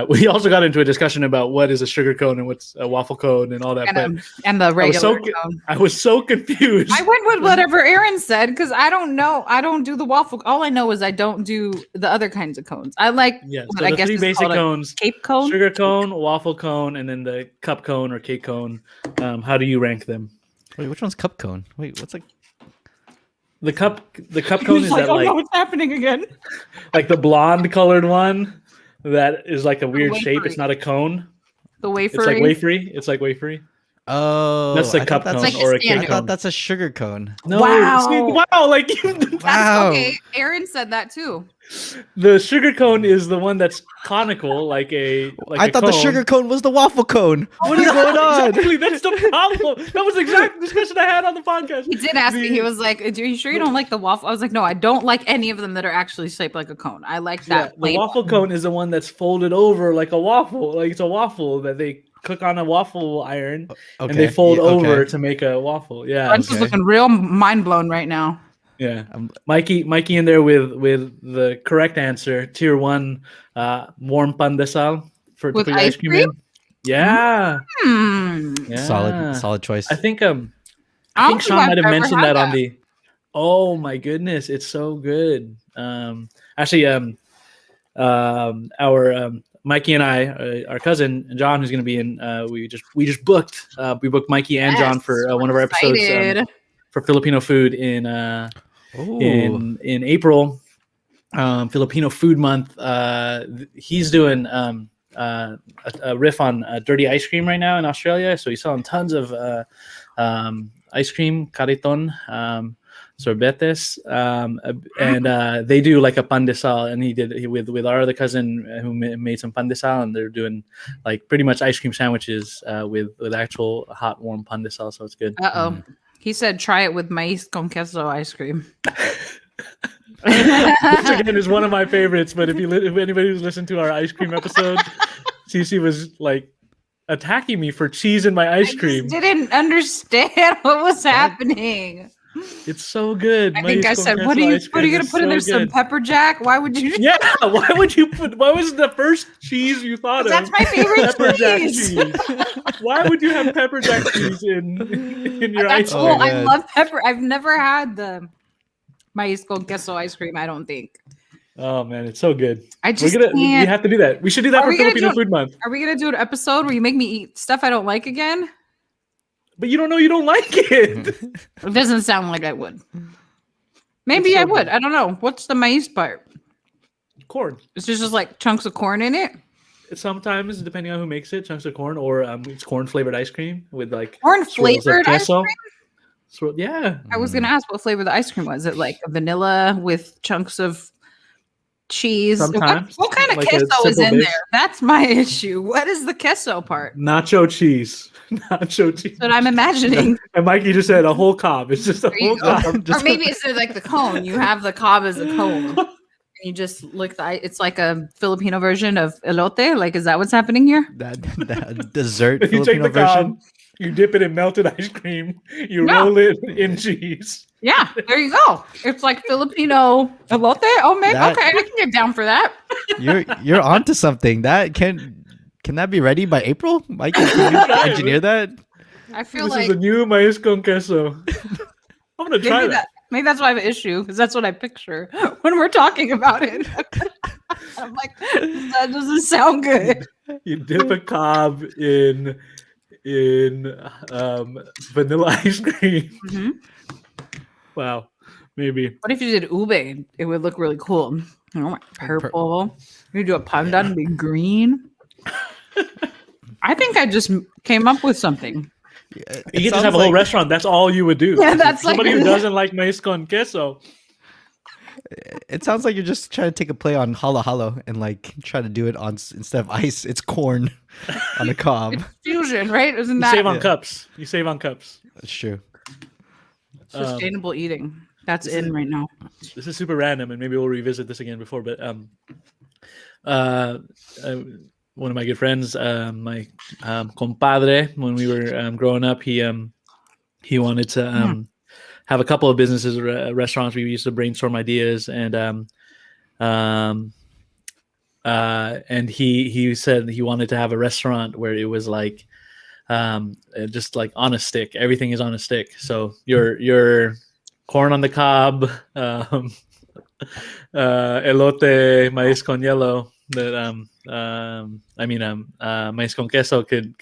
A: we also got into a discussion about what is a sugar cone and what's a waffle cone and all that.
C: And the regular cone.
A: I was so confused.
C: I went with whatever Aaron said because I don't know. I don't do the waffle. All I know is I don't do the other kinds of cones. I like
A: what I guess 3 basic cones:
C: Cape cone,
A: sugar cone, waffle cone, and then the cup cone or cake cone. How do you rank them?
B: Wait, which one's cup cone? Wait, what's like
A: the cup cone? Is that like
C: what's happening again?
A: Like the blonde colored one that is like a weird shape. It's not a cone.
C: The wafer.
A: It's like wafery.
B: Oh,
A: that's a cup cone or a cake cone.
B: I thought that's a sugar cone.
A: No,
C: wow,
A: like
B: wow.
C: Okay, Aaron said that too.
A: The sugar cone is the one that's conical, like a.
B: I thought the sugar cone was the waffle cone. What is going on?
A: Exactly, that's the problem. That was the exact discussion I had on the podcast.
C: He did ask me. He was like, "Are you sure you don't like the waffle?" I was like, "No, I don't like any of them that are actually shaped like a cone. I like that."
A: Yeah, the waffle cone is the one that's folded over like a waffle. Like it's a waffle that they cook on a waffle iron and they fold over to make a waffle. Yeah,
C: I'm just looking real mind blown right now.
A: Yeah, Mikey in there with the correct answer. Tier 1, warm pan de sal for
C: with
A: ice cream. In. Yeah.
B: Yeah, solid choice.
A: I think Sean might have mentioned that on the. Oh my goodness, it's so good. Actually, our Mikey and I, our cousin John, who's going to be in, we just booked. We booked Mikey and John for one of our episodes for Filipino food in April, Filipino Food Month. He's doing a riff on dirty ice cream right now in Australia. So he's selling tons of ice cream, cariton, sorbetes, and they do like a pan de sal, and he did with our other cousin who made some pan de sal, and they're doing like pretty much ice cream sandwiches with actual hot warm pan de sal. So it's good.
C: He said, "Try it with maíz con queso ice cream."
A: Which again is one of my favorites. But if anybody who's listened to our ice cream episode, Cece was like attacking me for cheese in my ice cream.
C: I didn't understand what was happening.
A: It's so good.
C: I think I said, "What are you going to put in there? Some pepper jack? Why would you?"
A: Yeah. Why would you put? What was the first cheese you thought of?
C: That's my favorite
A: pepper
C: cheese.
A: Jack cheese. Why would you have pepper jack cheese in your ice cream?
C: Cool. I love pepper. I've never had the maíz con queso ice cream. I don't think.
A: Oh man, it's so good.
C: We
A: have to do that. We should do that for Filipino Food Month.
C: Are we gonna do an episode where you make me eat stuff I don't like again?
A: But you don't know you don't like it.
C: It doesn't sound like I would. Maybe I would. Good. I don't know. What's the maíz part?
A: Corn.
C: It's just like chunks of corn in it.
A: Sometimes, depending on who makes it, chunks of corn, or it's corn flavored ice cream with like
C: corn flavored ice cream.
A: So, yeah.
C: I was gonna ask what flavor the ice cream was. Is it like vanilla with chunks of cheese?
A: Sometimes.
C: What kind of queso is in there? That's my issue. What is the queso part?
A: Nacho cheese. Nacho cheese.
C: That's what I'm imagining.
A: And Mikey just said a whole cob. It's just a whole cob.
C: Or maybe it's like the cone. You have the cob as a cone. And you just lick it's like a Filipino version of elote. Like, is that what's happening here?
B: That dessert
A: you
B: Filipino
A: take the
B: version.
A: Cob, you dip it in melted ice cream. You roll it in cheese.
C: Yeah, there you go. It's like Filipino elote. Oh, maybe okay. I can get down for that.
B: You're onto something. That can that be ready by April? Mike, can you engineer that?
C: I feel
A: this
C: like
A: is a new maíz con queso. I'm gonna try that.
C: Maybe that's why I have an issue, because that's what I picture when we're talking about it. I'm like, that doesn't sound good.
A: You dip a cob in vanilla ice cream.
C: Mm-hmm.
A: Wow, maybe.
C: What if you did ube? It would look really cool. Purple. You do a pandan and be green. I think I just came up with something.
A: Yeah, you could just have a whole restaurant. That's all you would do.
C: Yeah, that's
A: somebody who doesn't like maíz con queso.
B: It sounds like you're just trying to take a play on halo halo and like try to do it on instead of ice, it's corn on a cob.
C: It's fusion, right? Isn't
A: You
C: that
A: save on cups. You save on cups.
B: That's true.
C: sustainable eating? That's in right now.
A: This is super random, and maybe we'll revisit this again before. But one of my good friends, my compadre, when we were growing up, he wanted to have a couple of businesses, restaurants. We used to brainstorm ideas, and he said he wanted to have a restaurant where it was like just like on a stick. Everything is on a stick. So your corn on the cob, elote, maíz con hielo. That maíz con queso could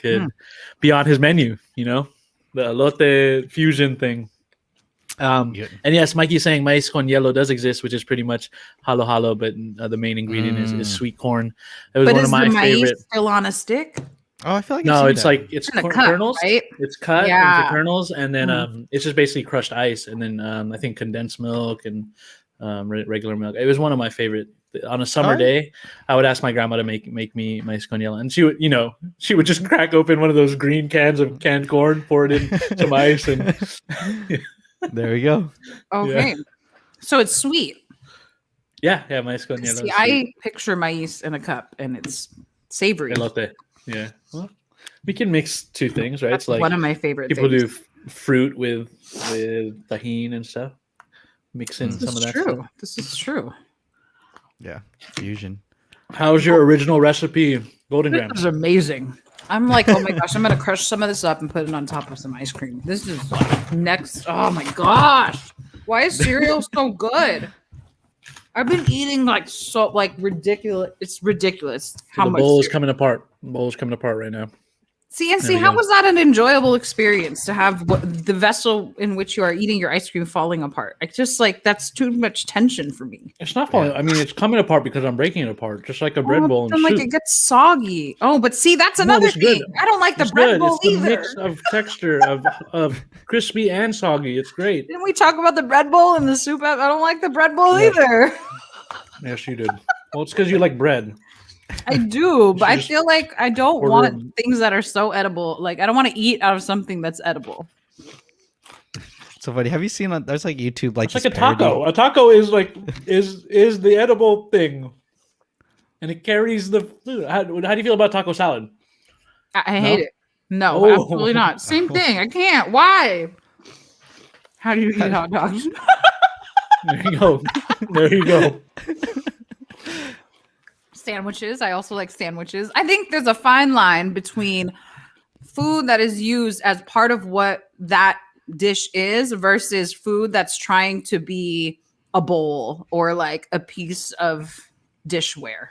A: be on his menu. You know, the elote fusion thing. And yes, Mikey's saying maíz con hielo does exist, which is pretty much halo halo, but the main ingredient is sweet corn. It was one of my favorite.
C: Still on a stick?
B: Oh, I feel like
A: no, it's like it's kernels.
C: Right?
A: It's cut into kernels, and then it's just basically crushed ice, and then I think condensed milk and regular milk. It was one of my favorite. On a summer day, I would ask my grandma to make me maíz con hielo, and she would just crack open one of those green cans of canned corn, pour it in some ice, and
B: there we go.
C: Okay, so it's sweet.
A: Yeah, maíz con hielo.
C: See, I picture maíz in a cup, and it's savory.
A: Elote. Yeah, well, we can mix two things, right?
C: That's
A: it's like
C: one of my favorite
A: people
C: things.
A: do fruit with tahini and stuff. Mix in some of that stuff.
C: This is true.
B: Yeah, fusion.
A: How's your original recipe, Golden Graham?
C: This is amazing. I'm like, oh my gosh, I'm gonna crush some of this up and put it on top of some ice cream. This is like next. Oh my gosh, why is cereal so good? I've been eating like ridiculous. It's ridiculous how much.
A: The bowl is coming apart. The bowl is coming apart right now.
C: See, how was that an enjoyable experience to have the vessel in which you are eating your ice cream falling apart? I just that's too much tension for me.
A: It's not falling. I mean, it's coming apart because I'm breaking it apart, just like a bread bowl.
C: Then it gets soggy. Oh, but see, that's another thing.
A: Good.
C: I don't like the bread bowl
A: it's
C: either.
A: The mix of texture of crispy and soggy. It's great.
C: Didn't we talk about the bread bowl and the soup? I don't like the bread bowl either.
A: Yes, you did. Well, it's because you like bread.
C: I do, but I feel like I don't want things that are so edible. Like I don't want to eat out of something that's edible.
B: So funny. Have you seen there's like YouTube like
A: it's like a taco. A taco is like is the edible thing, and it carries the food. How do you feel about taco salad?
C: I hate it. No, absolutely not. Same thing. I can't. Why? How do you eat hot dogs?
A: There you go. There you go.
C: Sandwiches. I also like sandwiches. I think there's a fine line between food that is used as part of what that dish is versus food that's trying to be a bowl or like a piece of dishware.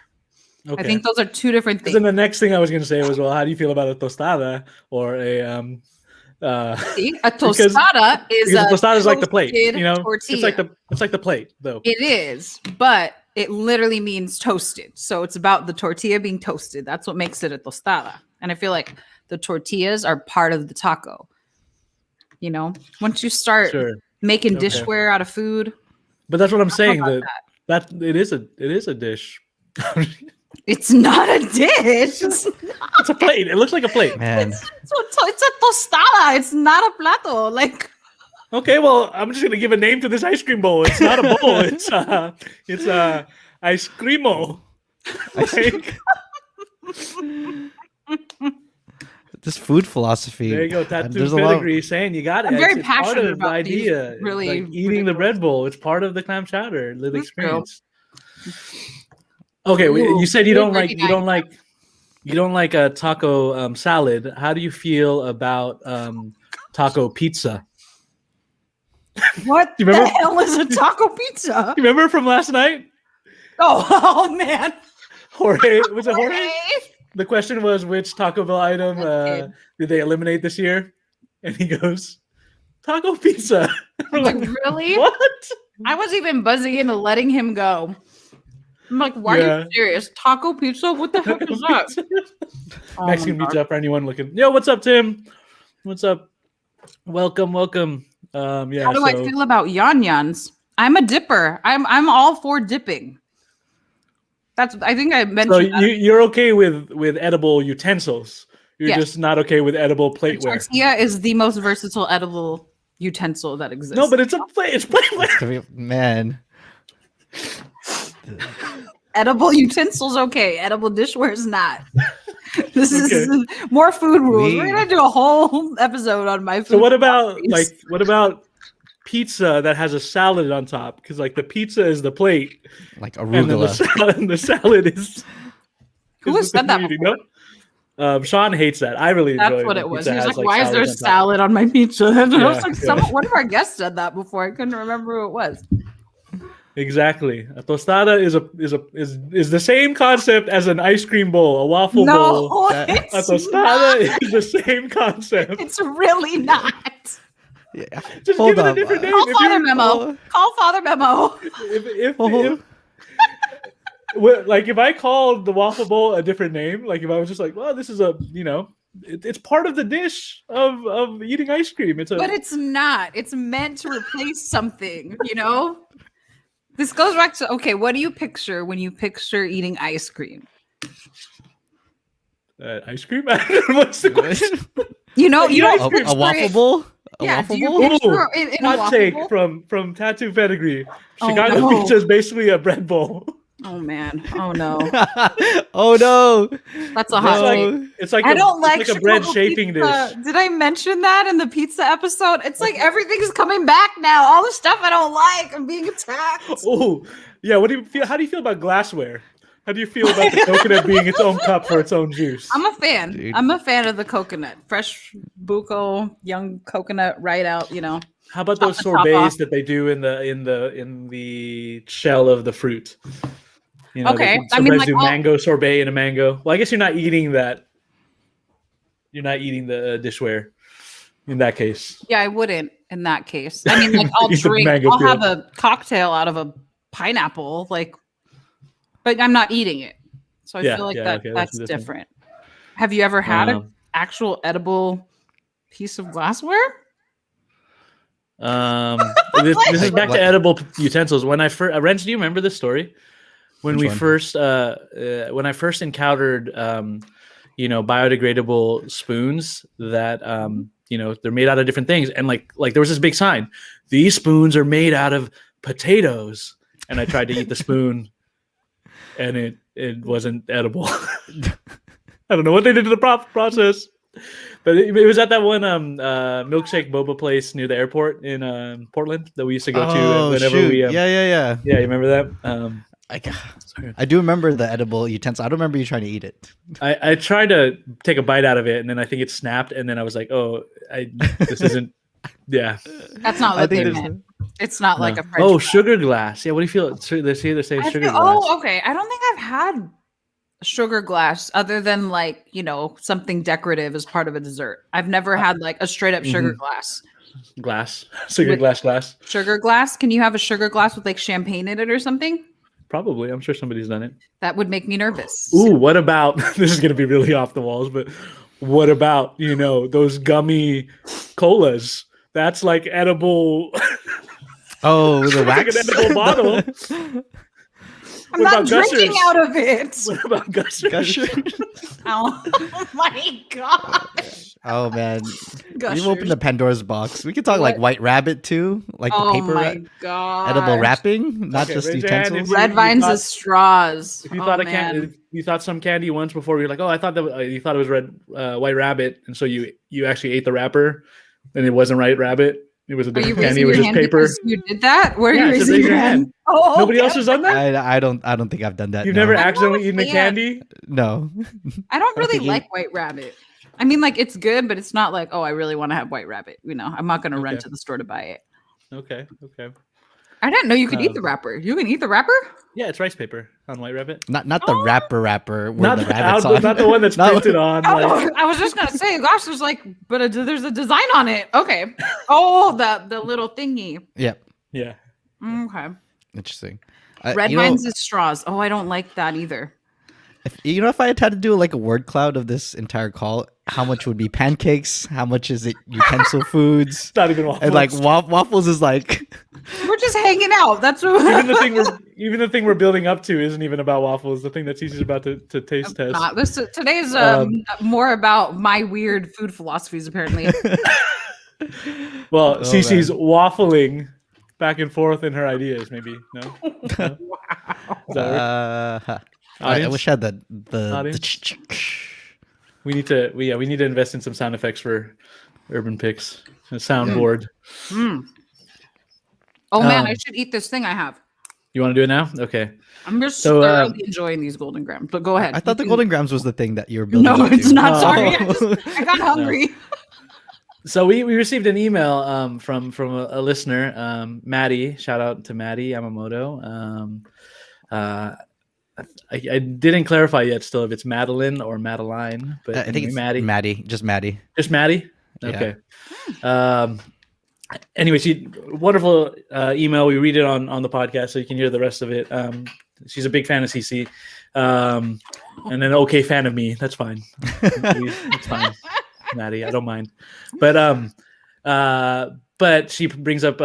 C: Okay. I think those are two different things.
A: Then the next thing I was going to say was, well, how do you feel about a tostada or a
C: a tostada is a
A: tostada is like the plate, you know.
C: Tortilla.
A: It's like the plate, though.
C: It is, but it literally means toasted. So it's about the tortilla being toasted. That's what makes it a tostada. And I feel like the tortillas are part of the taco. You know, once you start making dishware out of food.
A: But that's what I'm saying. That it is a dish.
C: It's not a dish. It's
A: a plate. It looks like a plate.
B: Man.
C: It's a tostada. It's not a plato. Like.
A: Okay, well, I'm just gonna give a name to this ice cream bowl. It's not a bowl. It's ice creamo. Like,
B: this food philosophy.
A: There you go. Tattoo pedigree saying you got it.
C: I'm very passionate
A: about the idea.
C: Really,
A: like eating the bread bowl. It's part of the clam chowder, the experience. Okay, you said you don't like a taco salad. How do you feel about taco pizza?
C: What the hell is a taco pizza?
A: You remember from last night?
C: Oh man.
A: Jorge, was it Jorge? The question was, which Taco Bell item did they eliminate this year? And he goes, taco pizza.
C: I'm like, really?
A: What?
C: I was even buzzing into letting him go. I'm like, why are you serious? Taco pizza? What the heck is that?
A: Mexican pizza for anyone looking. Yo, what's up, Tim? What's up? Welcome.
C: How do I feel about Yan Yans? I'm a dipper. I'm all for dipping. I think I mentioned.
A: So you're okay with edible utensils. You're just not okay with edible plateware.
C: Tortilla is the most versatile edible utensil that exists.
A: No, but it's a plate. It's plateware.
B: Man.
C: Edible utensils, okay. Edible dishware is not. This is more food rules. We're gonna do a whole episode on my food.
A: So what about pizza that has a salad on top? Because like the pizza is the plate,
B: like arugula,
A: and the salad is.
C: Who has said that before?
A: Sean hates that. I really enjoy it.
C: That's what it was. He was like, "Why is there salad on my pizza?" And I was like, one of our guests said that before. I couldn't remember who it was.
A: Exactly. A tostada is the same concept as an ice cream bowl, a waffle bowl.
C: No,
A: A tostada is the same concept.
C: It's really not.
A: Yeah. Just give it a different name.
C: Call Father Memo. Call Father Memo.
A: Like if I called the waffle bowl a different name, like if I was just like, well, this is it's part of the dish of eating ice cream.
C: But it's not. It's meant to replace something, This goes back to, okay, what do you picture when you picture eating ice cream?
A: Ice cream? What's the question?
C: You don't
B: a waffle bowl?
C: Waffle
A: bowl? Hot take from Tattoo Pedigree. Chicago pizza is basically a bread bowl.
C: Oh man! Oh no!
B: Oh no!
C: That's a hot take.
A: It's like
C: I don't like
A: a bread shaping dish.
C: Did I mention that in the pizza episode? It's like everything's coming back now. All the stuff I don't like, I'm being attacked.
A: Oh yeah. What do you feel? How do you feel about glassware? How do you feel about the coconut being its own cup for its own juice?
C: I'm a fan.
B: Dude.
C: I'm a fan of the coconut, fresh buco, young coconut, right out.
A: How about those sorbets that they do in the shell of the fruit?
C: Okay,
A: I mean, like mango sorbet in a mango. Well, I guess you're not eating that. You're not eating the dishware in that case.
C: Yeah, I wouldn't in that case. I mean, like I'll drink. I'll have a cocktail out of a pineapple, but I'm not eating it. So I feel like that's different. Have you ever had an actual edible piece of glassware?
A: This is back to edible utensils. When I first, Renz, do you remember this story? When when I first encountered, biodegradable spoons that, they're made out of different things. And like there was this big sign, these spoons are made out of potatoes. And I tried to eat the spoon and it wasn't edible. I don't know what they did to the process, but it was at that one milkshake boba place near the airport in Portland that we used to go to whenever we.
B: Yeah.
A: You remember that?
B: I do remember the edible utensil. I don't remember you trying to eat it.
A: I tried to take a bite out of it, and then I think it snapped, and then I was like, this isn't. Yeah,
C: that's not what they meant. It's not like a French glass.
A: Sugar glass. Yeah, what do you feel? They say sugar glass.
C: Oh, okay. I don't think I've had sugar glass other than something decorative as part of a dessert. I've never had like a straight up sugar glass.
A: Sugar glass.
C: Sugar glass. Can you have a sugar glass with like champagne in it or something?
A: Probably. I'm sure somebody's done it.
C: That would make me nervous.
A: Ooh, what about, this is going to be really off the walls, but what about, those gummy colas? That's like edible.
B: Oh, the wax?
A: Like an edible bottle.
C: I'm not drinking out of it.
A: What about gushers?
C: Oh my gosh.
B: Oh man.
C: Gushers.
B: You open the Pandora's box. We could talk like White Rabbit too. Like the paper.
C: Oh my god.
B: Edible wrapping, not just utensils.
C: Red vines as straws.
A: If you thought you thought some candy once before, you're like, I thought that you thought it was White Rabbit, and so you actually ate the wrapper, and it wasn't White Rabbit. It was a different candy. It was just paper.
C: You did that? Where are you raising your hand?
A: Oh, nobody else has done that.
B: I don't think I've done that.
A: You've never accidentally eaten a candy?
B: No.
C: I don't really like White Rabbit. I mean, like it's good, but it's not like, I really want to have White Rabbit. I'm not going to run to the store to buy it.
A: Okay.
C: I didn't know you could eat the wrapper. You can eat the wrapper?
A: Yeah, it's rice paper on White Rabbit.
B: Not the wrapper where
A: not
B: the rabbit's on.
A: Not the one that's printed on.
C: I was just gonna say, gosh, there's there's a design on it. Okay. Oh, the little thingy.
B: Yep.
A: Yeah.
C: Okay.
B: Interesting.
C: Red vines is straws. Oh, I don't like that either.
B: If I had to do like a word cloud of this entire call, how much would be pancakes? How much is it utensil foods?
A: It's not even waffles.
B: And like waffles is like
C: We're just hanging out. That's what
A: even the thing we're building up to isn't even about waffles. The thing that Cece's about to taste test.
C: Today is more about my weird food philosophies, apparently.
A: Well, Cece's waffling back and forth in her ideas. Maybe no.
C: Wow.
B: I wish I had the
A: we need to invest in some sound effects for Urban Picks. A soundboard.
C: Oh man, I should eat this thing I have.
A: You want to do it now? Okay.
C: I'm just thoroughly enjoying these golden grams. But go ahead.
B: I thought the golden grams was the thing that you were building.
C: No, it's not. Sorry,
B: Oh.
C: I got hungry.
A: So we received an email from a listener, Maddie. Shout out to Maddie Yamamoto. I didn't clarify yet still if it's Madeline or Madeline, but
B: I think it's
A: Maddie.
B: Just Maddie.
A: Just Maddie? Okay. Yeah. Anyway, wonderful email. We read it on the podcast so you can hear the rest of it. She's a big fan of CC. And an okay fan of me. That's fine. That's fine. Maddie, I don't mind. But she brings up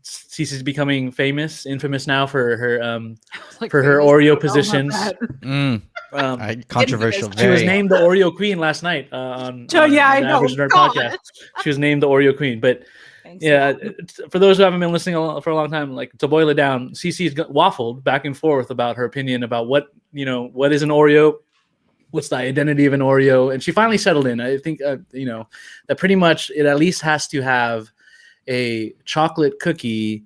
A: Cece's becoming infamous now for her Oreo positions.
B: Controversial.
A: She was named the Oreo Queen last night on
C: I know.
A: podcast. She was named the Oreo Queen, but
C: Thanks,
A: for those who haven't been listening for a long time, like to boil it down, Cece's waffled back and forth about her opinion about what is an Oreo. What's the identity of an Oreo? And she finally settled in. I think, that pretty much it at least has to have a chocolate cookie,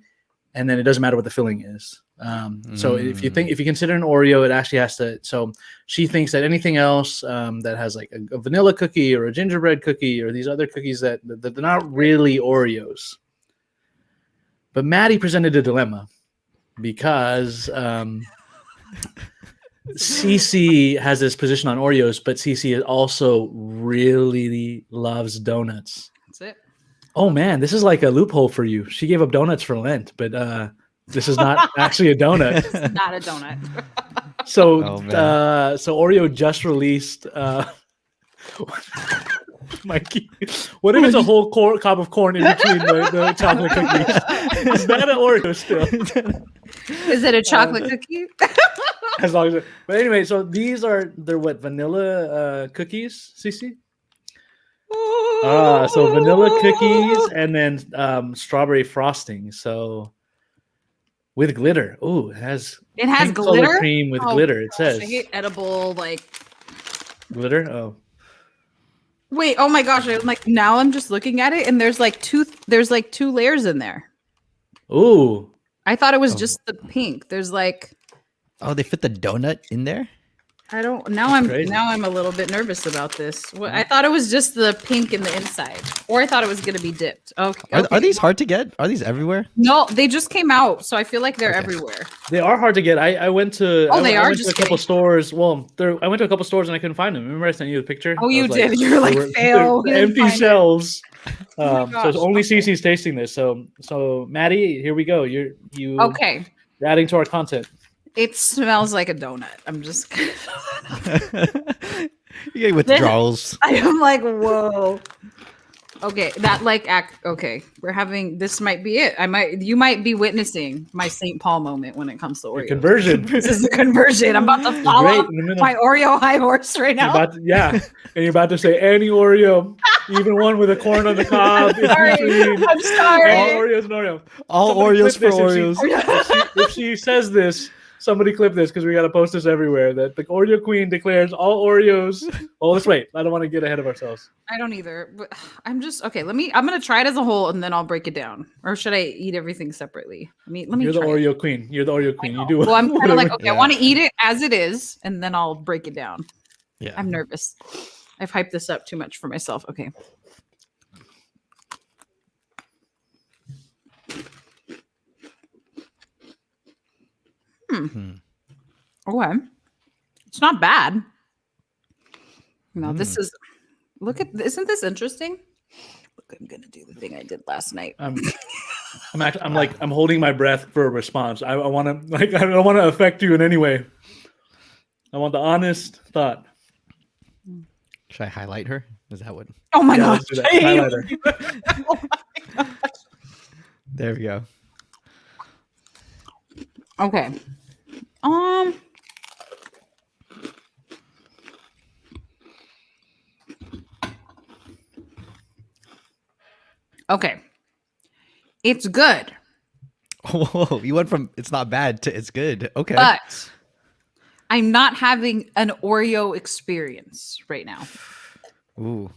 A: and then it doesn't matter what the filling is. So if you consider an Oreo, it actually has to. So she thinks that anything else that has like a vanilla cookie or a gingerbread cookie or these other cookies that they're not really Oreos. But Maddie presented a dilemma because Cece has this position on Oreos, but Cece also really loves donuts.
C: That's it.
A: Oh man, this is like a loophole for you. She gave up donuts for Lent, but this is not actually a donut.
C: It's not a donut.
A: So Oreo just released. Mikey, what if it's a whole cob of corn in between the chocolate cookies? Is that an Oreo still?
C: Is it a chocolate cookie?
A: As long as but anyway, so they're what, vanilla cookies, Cece? So vanilla cookies and then strawberry frosting. So with glitter. Ooh, it has
C: glitter
A: cream with glitter. It says
C: I hate edible
A: glitter. Oh.
C: Wait, oh my gosh! Now I'm just looking at it, and there's like two layers in there.
A: Ooh.
C: I thought it was just the pink. There's
B: they fit the donut in there?
C: I don't. Now I'm a little bit nervous about this. I thought it was just the pink in the inside, or I thought it was going to be dipped. Okay.
B: Are these hard to get? Are these everywhere?
C: No, they just came out, so I feel like they're everywhere.
A: They are hard to get. I went to.
C: Oh, they
A: I
C: are
A: went
C: just
A: to a couple stores. Well, I went to a couple stores and I couldn't find them. Remember I sent you the picture?
C: Oh, you did. You're like fail.
A: Empty shelves.
C: Oh
A: so only Cece's tasting this. So Maddie, here we go. You
C: okay?
A: You're adding to our content.
C: It smells like a donut. I'm just.
B: You get withdrawals.
C: I am like, whoa. Okay, okay. We're having this might be it. You might be witnessing my St. Paul moment when it comes to Oreo.
A: Conversion.
C: This is a conversion. I'm about to follow my Oreo high horse right now.
A: And you're about to say any Oreo, even one with a corn on the cob.
C: I'm sorry.
A: All Oreos and Oreo.
B: All Oreos for Oreos.
A: If she says this, somebody clip this because we got to post this everywhere. That the Oreo Queen declares all Oreos. Well, let's wait. I don't want to get ahead of ourselves.
C: I don't either. But I'm just okay. I'm gonna try it as a whole and then I'll break it down. Or should I eat everything separately? Let me.
A: You're the Oreo Queen. You're the Oreo Queen. You do.
C: Well, I'm kind of like okay. I want to eat it as it is, and then I'll break it down.
B: Yeah.
C: I'm nervous. I've hyped this up too much for myself. Okay. Okay. It's not bad. No, this is isn't this interesting? Look, I'm gonna do the thing I did last night.
A: I'm holding my breath for a response. I don't want to affect you in any way. I want the honest thought.
B: Should I highlight her? Is that what?
C: Oh my
A: Yeah,
C: gosh.
A: let's do that. Highlighter.
C: Oh my gosh.
B: There we go.
C: Okay. Okay. It's good.
B: Whoa, you went from it's not bad to it's good. Okay.
C: But I'm not having an Oreo experience right now.
B: Ooh.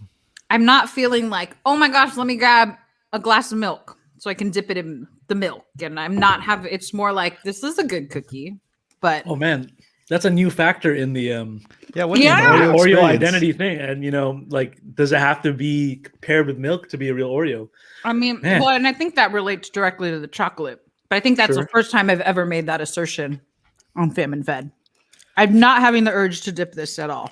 C: I'm not feeling like, oh my gosh, let me grab a glass of milk so I can dip it in the milk. And I'm not having, it's more like, this is a good cookie. But
A: Oh man, that's a new factor in the
B: Yeah, what
C: Yeah.
B: is an
A: Oreo
B: experience?
A: identity thing. And like, does it have to be paired with milk to be a real Oreo?
C: I mean,
A: Man.
C: well, and I think that relates directly to the chocolate. But I think that's
A: Sure.
C: the first time I've ever made that assertion on Fam and Fed. I'm not having the urge to dip this at all.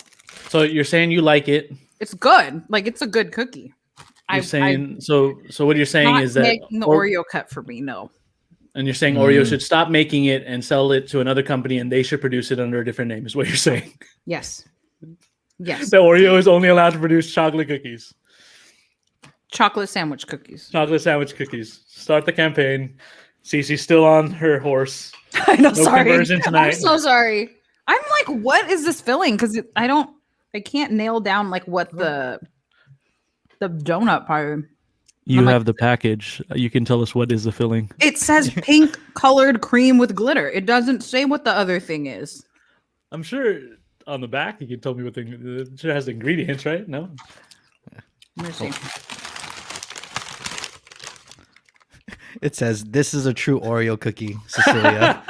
A: So you're saying you like it.
C: It's good. Like, it's a good cookie.
A: You're saying so what you're saying
C: not
A: is that
C: making the Oreo cut for me, no.
A: and you're saying Oreo should stop making it and sell it to another company and they should produce it under a different name is what you're saying.
C: Yes. Yes.
A: That Oreo is only allowed to produce chocolate cookies.
C: Chocolate sandwich cookies.
A: Chocolate sandwich cookies. Start the campaign. Cece's still on her horse.
C: I know,
A: No
C: sorry.
A: conversion tonight.
C: I'm so sorry. I'm like, what is this filling? Because I can't nail down like what the donut part.
A: You
C: I'm like-
A: have the package. You can tell us what is the filling.
C: It says pink colored cream with glitter. It doesn't say what the other thing is.
A: I'm sure on the back you can tell me what it has the ingredients, right? No?
C: Let me see.
B: It says this is a true Oreo cookie, Cecilia.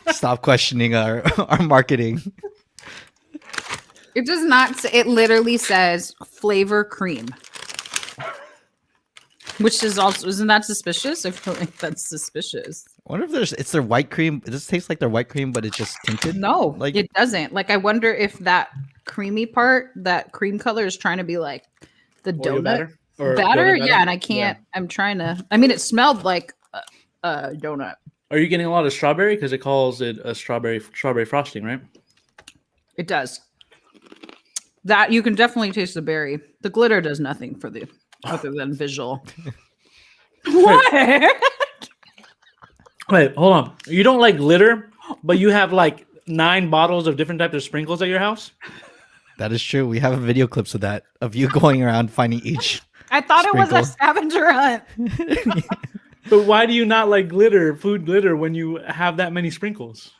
B: Stop questioning our marketing.
C: It does not say, it literally says flavor cream. Which is also, isn't that suspicious? I feel like that's suspicious.
B: I wonder if it's their white cream. It just tastes like their white cream, but it's just tinted.
C: No,
B: Like-
C: it doesn't. Like, I wonder if that creamy part, that cream color is trying to be like the
A: Oreo
C: donut
A: batter? Or
C: batter.
A: donut
C: Yeah, and I can't, I'm trying to, I mean, it smelled like a donut.
A: Are you getting a lot of strawberry? Because it calls it a strawberry frosting, right?
C: It does. That you can definitely taste the berry. The glitter does nothing for the other than visual. What?
A: Wait, hold on. You don't like glitter, but you have like 9 bottles of different types of sprinkles at your house?
B: That is true. We have video clips of that, of you going around finding each.
C: I thought it was a
B: Sprinkle.
C: scavenger hunt.
A: But why do you not like glitter, food glitter, when you have that many sprinkles?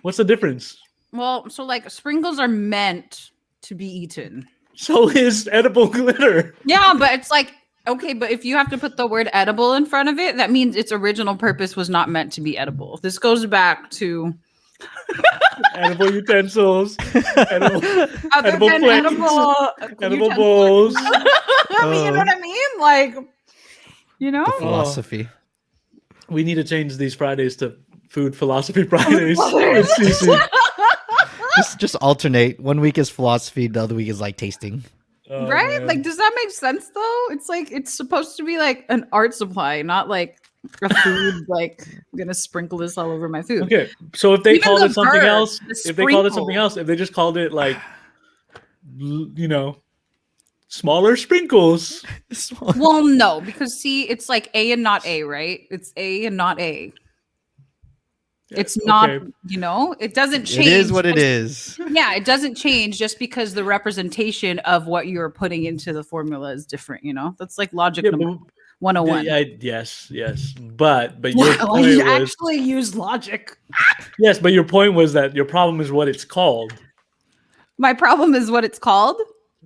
A: What's the difference?
C: Well, so like sprinkles are meant to be eaten.
A: So is edible glitter.
C: Yeah, but it's like, okay, but if you have to put the word edible in front of it, that means its original purpose was not meant to be edible. This goes back to
A: Edible utensils, edible
C: other
A: Edible
C: than
A: plates.
C: edible
A: edible bowls.
C: I mean, you know what I mean? Like, you know?
B: The philosophy.
A: We need to change these Fridays to Food Philosophy Fridays. with Cece.
B: Just alternate. 1 week is philosophy, the other week is like tasting.
A: Oh,
C: Right?
A: man.
C: Like, does that make sense though? It's like it's supposed to be like an art supply, not like a food. Like, I'm gonna sprinkle this all over my food.
A: Okay, so if they
C: Even
A: called
C: the
A: it something
C: bird,
A: else,
C: the
A: if they called it
C: sprinkle.
A: something else, if they just called it like, smaller sprinkles.
C: Well, no, because see, it's like A and not A, right? It's A and not A. It's not,
A: Okay.
C: it doesn't change.
B: It is what it is.
C: Yeah, it doesn't change just because the representation of what you're putting into the formula is different, That's like logic
A: Yeah,
C: number
A: but,
C: 101.
A: yes, but your
C: Wow,
A: point
C: you
A: was
C: actually use logic.
A: yes, but your point was that your problem is what it's called.
C: My problem is what it's called.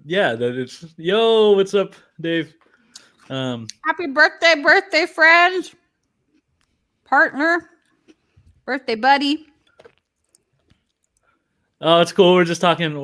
A: Yeah, that it's yo, what's up, Dave?
C: Happy birthday, friend, partner, birthday buddy.
A: Oh, it's cool. We're talking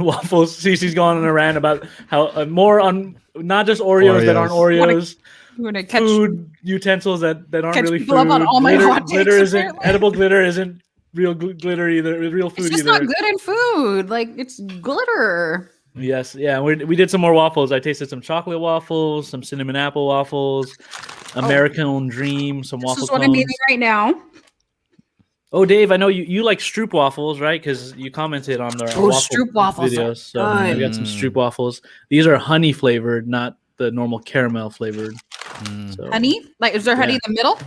A: waffles. Cece's going on a rant about how more on not just Oreos that aren't Oreos,
C: I'm gonna catch
A: food utensils that aren't
C: catch
A: really
C: people
A: food.
C: up on all my hot takes,
A: glitter isn't
C: apparently.
A: edible. Glitter isn't real glitter either. Real food
C: It's just
A: either.
C: not good in food. Like, it's glitter.
A: Yes, yeah. We did some more waffles. I tasted some chocolate waffles, some cinnamon apple waffles, American Dream, some
C: This
A: waffle
C: is what
A: cones.
C: I'm eating right now.
A: Oh, Dave, I know you like Stroop waffles, right? Because you commented on the
C: Stroop waffles
A: videos.
C: are
A: So I've got some Stroop waffles. These are honey flavored, not the normal caramel flavored. So,
C: Honey? Like, is there honey in the middle?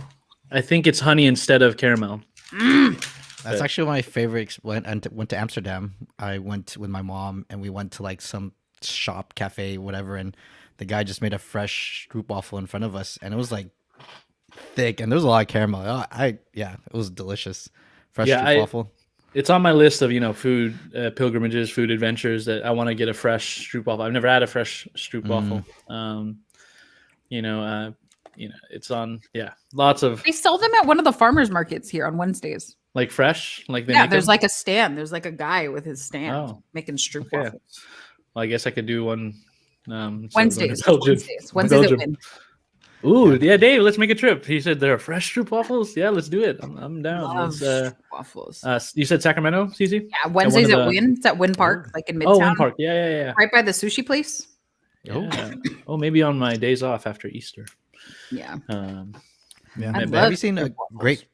A: I think it's honey instead of caramel.
B: That's actually my favorite. Went to Amsterdam. I went with my mom, and we went to like some shop, cafe, whatever, and the guy just made a fresh Stroop waffle in front of us, and it was like thick, and there was a lot of caramel. It was delicious. Fresh Stroop waffle.
A: It's on my list of food pilgrimages, food adventures that I want to get a fresh Stroop waffle. I've never had a fresh Stroop waffle. It's on lots of.
C: They sell them at one of the farmers markets here on Wednesdays.
A: Like fresh, like
C: there's like a stand. There's like a guy with his stand making Stroop waffles.
A: Well, I guess I could do one.
C: Wednesdays at Win.
A: Ooh, yeah, Dave, let's make a trip. He said there are fresh Stroop waffles. Yeah, let's do it. I'm down.
C: Love waffles.
A: You said Sacramento, Cece?
C: Yeah, Wednesdays at Win. It's at Win Park, like in Midtown.
A: Oh, Win Park. Yeah.
C: Right by the sushi place.
A: Yeah. Oh, maybe on my days off after Easter.
C: Yeah.
B: Have you seen a Great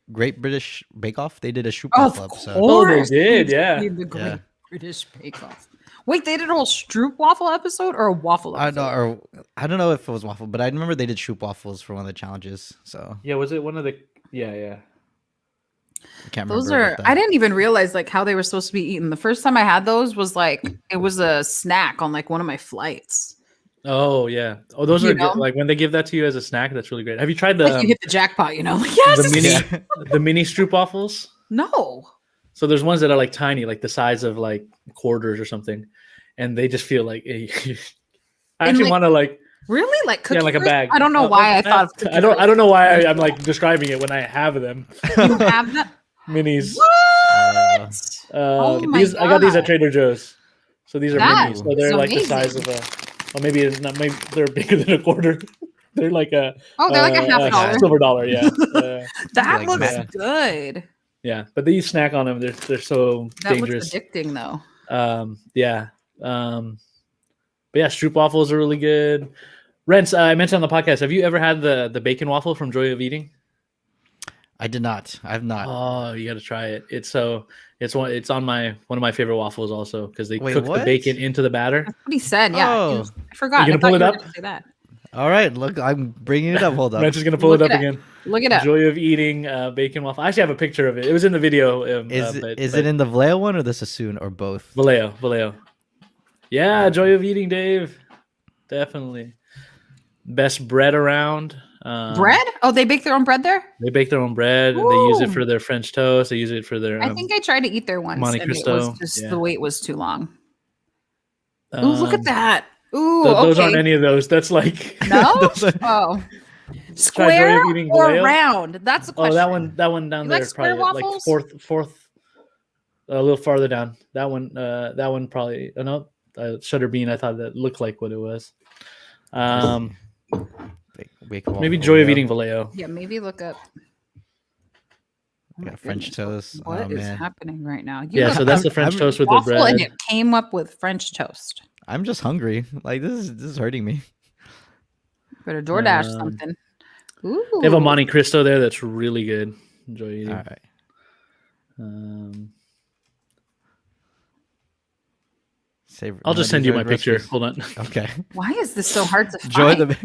B: British Bake Off? They did a Stroop waffle episode.
A: Oh, they did. Yeah.
C: The Great British Bake Off. Wait, they did a whole Stroop waffle episode or a waffle episode?
B: I don't know if it was waffle, but I remember they did Stroop waffles for one of the challenges. So
A: yeah, was it one of the? Yeah.
B: I can't remember.
C: I didn't even realize like how they were supposed to be eaten. The first time I had those was like it was a snack on like one of my flights.
A: Oh yeah. Oh, those are good. Like when they give that to you as a snack, that's really great. Have you tried the?
C: Like you hit the jackpot, Like, yes.
A: The mini Stroop waffles.
C: No.
A: So there's ones that are like tiny, like the size of like quarters or something, and they just feel like. I actually want to like.
C: Really, like cookie
A: like a bag.
C: I don't know why I thought.
A: I don't know why I'm like describing it when I have them.
C: You have them.
A: Minis.
C: What? Oh my
A: God. I got these at Trader Joe's. So these are minis. So they're like
C: amazing.
A: the size of a. Well, maybe it's not. Maybe they're bigger than a quarter. They're like a.
C: They're like a $50.
A: Silver dollar. Yeah.
C: That looks good.
A: Yeah, but you snack on them. They're so dangerous.
C: Looks addicting though.
A: But yeah, Stroop waffles are really good. Rents, I mentioned on the podcast. Have you ever had the bacon waffle from Joy of Eating?
B: I did not. I have not.
A: Oh, you got to try it. It's on one of my favorite waffles also because they cook the bacon into the batter.
C: That's what he said. Yeah, I forgot.
A: You gonna pull it up?
C: Say that.
B: All right, look, I'm bringing it up. Hold on.
A: Rent's just gonna pull it up again.
C: Look it up.
A: Joy of Eating bacon waffle. I actually have a picture of it. It was in the video.
B: Is it in the Vallejo one or the Sassoon or both?
A: Vallejo. Yeah, Joy of Eating, Dave. Definitely. Best bread around.
C: Bread? Oh, they bake their own bread there?
A: They bake their own bread. And they use it for their French toast. They use it for their.
C: I think I tried to eat there once.
A: Monte Cristo.
C: It was just the wait was too long. Ooh, look at that. Ooh,
A: those aren't any of those. That's like
C: no. Square or round? That's a question.
A: Oh, that one down there, probably like fourth, a little farther down. That one probably. No, Sutter Bean. I thought that looked like what it was. Maybe Joy of Eating Vallejo.
C: Yeah, maybe look up.
B: Got French toast.
C: What is happening right now?
A: So that's the French toast with the bread.
C: And it came up with French toast.
B: I'm just hungry. Like this is hurting me.
C: Better DoorDash something. Ooh.
A: They have a Monte Cristo there that's really good. Enjoy eating.
B: All right.
A: I'll just send you my picture. Hold on.
B: Okay.
C: Why is this so hard to find?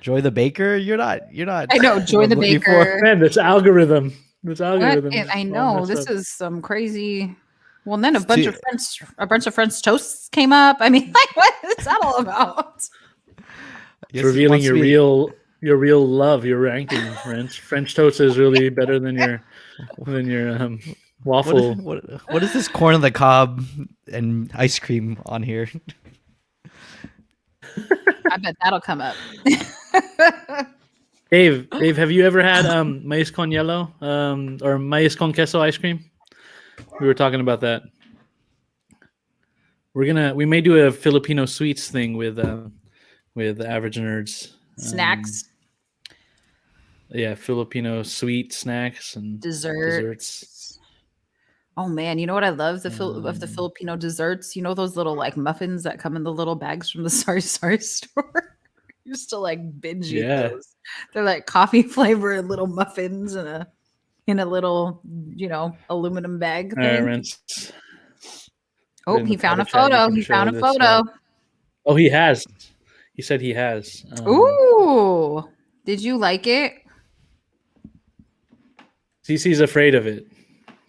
B: Joy the Baker? You're not.
C: I know. Joy the Baker.
A: Man, this algorithm.
C: I know. This is some crazy. Well, and then a bunch of French toasts came up. I mean, like, what is that all about?
A: It's revealing your real love, your ranking. French toast is really better than your waffle.
B: What is this corn on the cob and ice cream on here?
C: I bet that'll come up.
A: Dave, have you ever had maíz con hielo or maíz con queso ice cream? We were talking about that. We may do a Filipino sweets thing with Average Nerds.
C: Snacks.
A: Yeah, Filipino sweet snacks and desserts.
C: Oh man, you know what I love of the Filipino desserts? You know those little like muffins that come in the little bags from the Sorry store? Used to like binge eat those. They're like coffee flavored little muffins and in a little, aluminum bag
A: All right,
C: thing.
A: Rinse.
C: Oh,
A: In
C: he
A: the
C: found a
A: private chat, you
C: photo.
A: can
C: He
A: show
C: found a
A: this,
C: photo.
A: Oh, he has. He said he has.
C: Ooh. Did you like it?
A: Cece's afraid of it.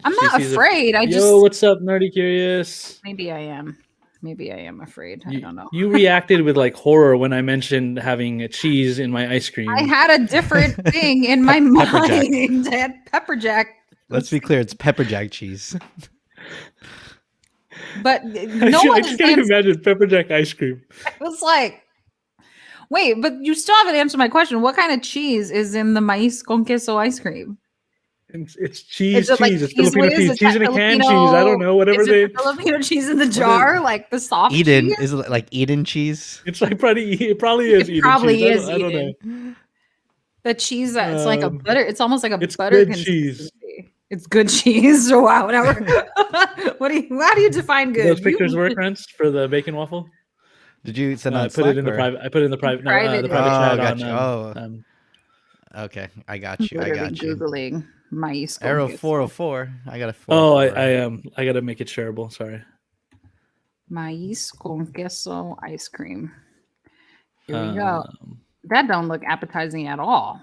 C: I'm not afraid.
A: Yo, what's up, Nerdy Curious?
C: Maybe I am. Maybe I am afraid. I don't know.
A: You reacted with like horror when I mentioned having a cheese in my ice cream.
C: I had a different thing in my mind. I had pepper jack.
B: Let's be clear, it's pepper jack cheese.
C: But no
A: I
C: one
A: can't even imagine pepper jack ice cream.
C: I was like, wait, but you still haven't answered my question. What kind of cheese is in the maíz con queso ice cream?
A: It's cheese.
C: Like
A: it's Filipino
C: whiz?
A: cheese. Cheese in a can cheese. I don't know. Whatever
C: is it Filipino cheese in the jar, like the soft
B: Eden
C: cheese?
B: is it like Eden cheese?
A: It's like it probably is.
C: It probably
A: Eden cheese.
C: is.
A: I don't know.
C: The cheese it's like a butter. It's almost like a
A: it's
C: butter
A: good cheese.
C: It's good cheese. Wow. Whatever. How do you define good?
A: Those pictures work, Rents, for the bacon waffle?
B: Did you send
A: I put it in the private. I put it in the private. No, the private chat on.
B: Okay, I got you.
C: Googling maíz.
B: Arrow 404. I got a 404.
A: Oh, I gotta make it shareable. Sorry.
C: Maíz con queso ice cream. Here we go. That don't look appetizing at all.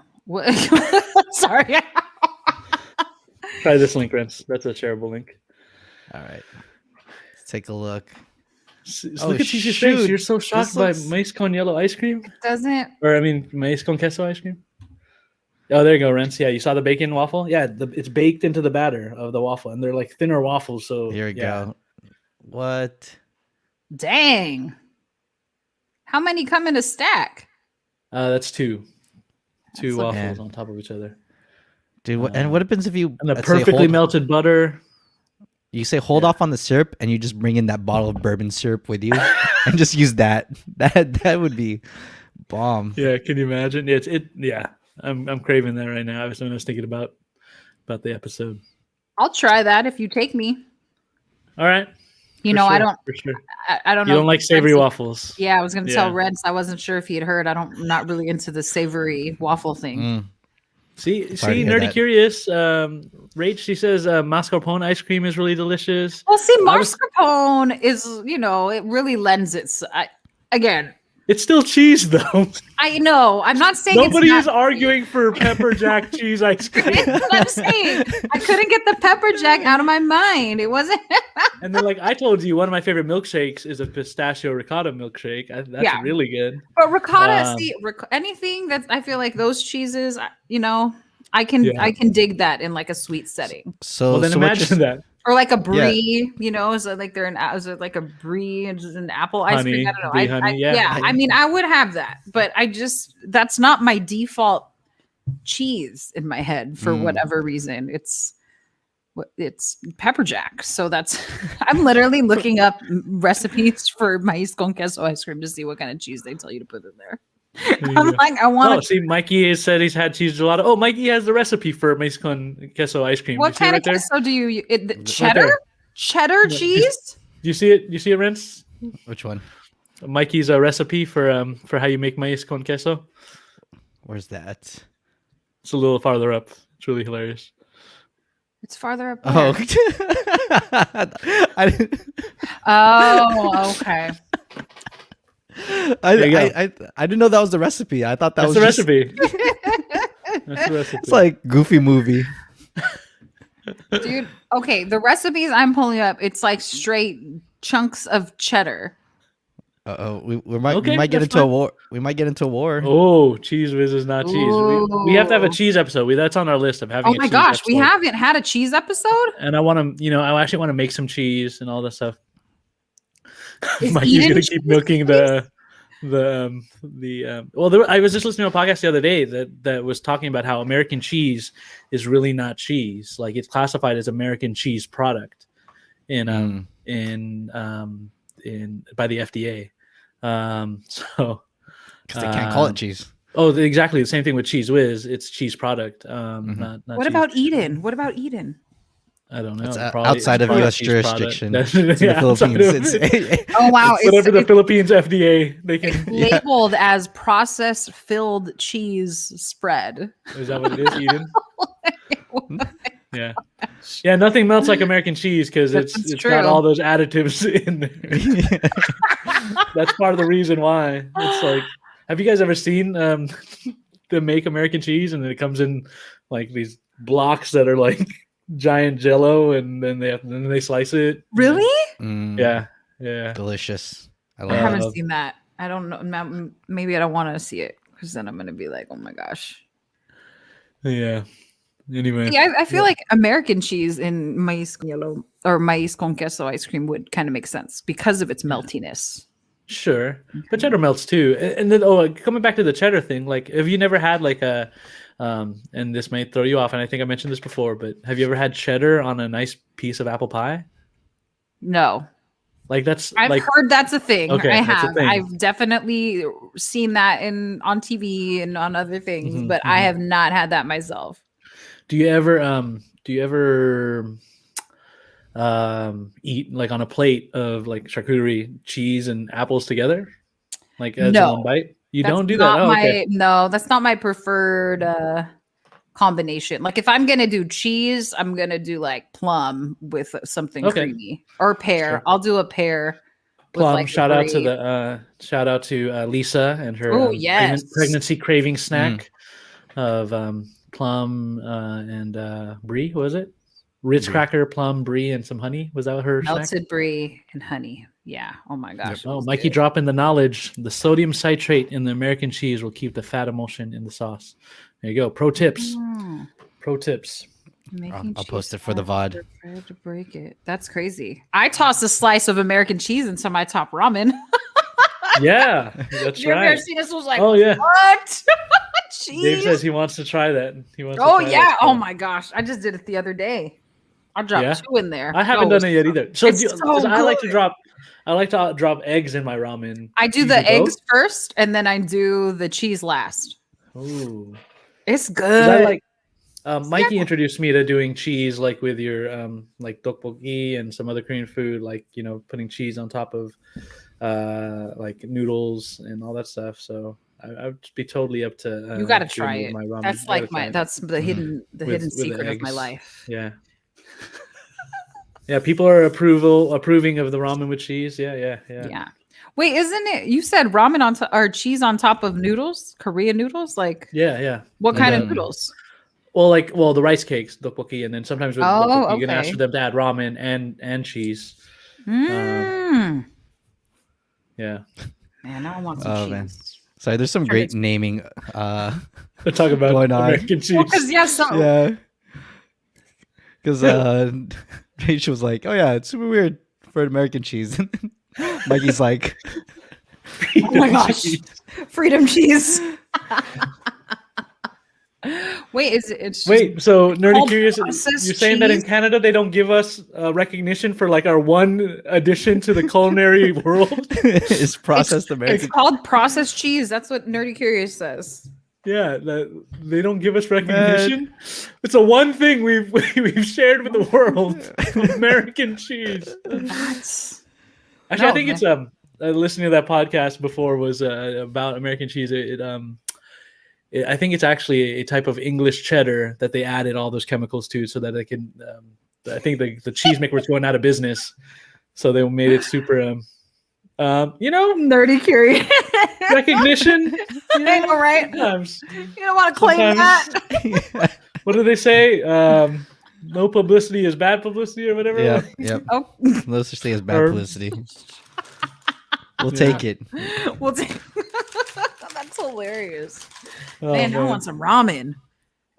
C: Sorry.
A: Try this link, Rents. That's a shareable link.
B: All right. Let's take a look.
A: Look at Cece's face. You're so shocked by maíz con yellow ice cream.
C: It doesn't.
A: Or maíz con queso ice cream. Oh, there you go, Rents. Yeah, you saw the bacon waffle? Yeah, it's baked into the batter of the waffle, and they're like thinner waffles. So
B: here we go. What?
C: Dang. How many come in a stack?
A: That's two waffles on top of each other.
B: Dude, and what happens if you
A: and the perfectly melted butter?
B: You say hold off on the syrup, and you just bring in that bottle of bourbon syrup with you, and just use that. That would be bomb.
A: Yeah, can you imagine? Yeah. I'm craving that right now. I was thinking about the episode.
C: I'll try that if you take me.
A: All right.
C: I don't. For sure. I don't know.
A: You don't like savory waffles.
C: Yeah, I was going to tell Reds. I wasn't sure if he had heard. I'm not really into the savory waffle thing.
A: See, Nerdy Curious. Rach, she says mascarpone ice cream is really delicious.
C: Well, see, mascarpone is, it really lends again.
A: It's still cheese, though.
C: I know. I'm not saying
A: nobody is arguing for pepper jack cheese ice cream.
C: That's what I'm saying. I couldn't get the pepper jack out of my mind. It wasn't.
A: And then, like I told you, one of my favorite milkshakes is a pistachio ricotta milkshake. That's really good.
C: But ricotta, anything that's, I feel like those cheeses, I can dig that in like a sweet setting.
A: So then imagine that.
C: Or like a brie, is it like is it like a brie and just an apple ice cream? I don't know. I mean, I would have that, but that's not my default cheese in my head for whatever reason. It's pepper jack. So I'm literally looking up recipes for maíz con queso ice cream to see what kind of cheese they tell you to put in there. I'm like, I want to
A: see. Mikey has said he's had cheese gelato. Oh, Mikey has the recipe for maíz con queso ice cream.
C: What kind of queso do you? Cheddar? Right cheddar cheese?
A: Do you see it? You see it, Rents?
B: Which one?
A: Mikey's recipe for how you make maíz con queso.
B: Where's that?
A: It's a little farther up. It's really hilarious.
C: It's farther up.
B: Oh.
C: Okay.
B: I didn't know that was the recipe. I thought was
A: the recipe. That's the recipe.
B: It's like Goofy movie.
C: Dude, okay, the recipes I'm pulling up, it's like straight chunks of cheddar.
B: We might get into a war. We might get into a war.
A: Oh, Cheese Whiz is not cheese. We have to have a cheese episode. That's on our list of having.
C: Oh my gosh, we haven't had a cheese episode.
A: And I actually want to make some cheese and all that stuff. Mikey's gonna keep milking I was just listening to a podcast the other day that was talking about how American cheese is really not cheese. Like it's classified as American cheese product by the FDA. So
B: because they can't call it cheese.
A: Oh, exactly the same thing with Cheese Whiz. It's cheese product. Not
C: what
A: cheese.
C: about Eden? What about Eden?
A: I don't know.
B: It's outside of U.S. jurisdiction. It's in the
C: Philippines. Oh wow!
A: Whatever the Philippines FDA, they can
C: labeled as processed filled cheese spread.
A: Is that what it is, Eden? Yeah, nothing melts like American cheese because it's
C: true.
A: got all those additives in there. That's part of the reason why. It's like, have you guys ever seen them make American cheese, and then it comes in like these blocks that are like giant Jello, and then they slice it.
C: Really?
A: Yeah.
B: Delicious.
C: I haven't seen that. I don't know. Maybe I don't want to see it because then I'm gonna be like, oh my gosh.
A: Yeah. Anyway,
C: I feel like American cheese in maíz con yellow or maíz con queso ice cream would kind of make sense because of its meltiness.
A: Sure, but cheddar melts too. And then, coming back to the cheddar thing, like, have you never had like a, and this may throw you off, and I think I mentioned this before, but have you ever had cheddar on a nice piece of apple pie?
C: No.
A: Like
C: I've heard that's a thing.
A: Okay,
C: I
A: that's a
C: have.
A: thing.
C: I've definitely seen that on TV and on other things, but I have not had that myself.
A: Do you ever eat like on a plate of like charcuterie, cheese and apples together? Like as one bite? You don't do that? Okay.
C: No, that's not my preferred combination. Like if I'm gonna do cheese, I'm gonna do like plum with something creamy or pear. Sure. I'll do a pear.
A: Plum. Like shout out to Lisa and her pregnancy craving snack of plum and brie. What was it? Ritz cracker, plum, brie, and some honey. Was that her
C: melted
A: snack?
C: Brie and honey? Yeah. Oh my gosh.
A: Oh, Mikey dropping the knowledge. The sodium citrate in the American cheese will keep the fat emulsion in the sauce. There you go. Pro tips. Pro tips.
B: I'll post it for the VOD.
C: To break it. That's crazy. I toss a slice of American cheese into my top ramen.
A: Yeah, that's
C: you
A: right.
C: Ever seen this? Was like,
A: oh yeah.
C: What? Cheese?
A: Dave says he wants to try that.
C: Oh my gosh! I just did it the other day. I dropped 2 in there.
A: I haven't done it yet either. So, I like to drop eggs in my ramen.
C: I do the eggs first, and then I do the cheese last.
A: Ooh,
C: it's good.
A: Mikey introduced me to doing cheese, like with your like tteokbokki and some other Korean food, like putting cheese on top of like noodles and all that stuff. So I would be totally up to.
C: You got to try it.
A: My ramen.
C: That's like that's the hidden secret of my life.
A: Yeah. Yeah, people are approving of the ramen with cheese. Yeah.
C: Wait, isn't it? You said ramen or cheese on top of noodles, Korean noodles, like
A: yeah.
C: What kind of noodles?
A: Well, the rice cakes, tteokbokki, and then sometimes with tteokbokki, you can ask for them to add ramen and cheese.
C: Yeah.
B: Man,
C: I want some cheese.
B: Man. Sorry, there's some great naming.
A: They're talking about American cheese.
B: Because Rachel was like, "Oh yeah, it's super weird for American cheese." Mikey's like,
C: "Oh my gosh, freedom cheese." Wait,
A: so Nerdy Curious, you're saying that in Canada they don't give us recognition for like our one addition to the culinary world?
B: It's processed American.
C: It's called processed cheese. That's what Nerdy Curious says.
A: Yeah, they don't give us recognition. It's a one thing we've shared with the world: American cheese. I think it's listening to that podcast before was about American cheese. I think it's actually a type of English cheddar that they added all those chemicals to, so that they can. I think the cheesemaker was going out of business, so they made it super.
C: Nerdy Curious
A: recognition.
C: I know, right?
A: Sometimes.
C: You don't want to claim that.
A: What do they say? No publicity is bad publicity, or whatever.
B: Yeah. Yep.
C: Oh.
B: No such thing as bad publicity. We'll take it.
C: We'll take. That's hilarious. Man, I want some ramen.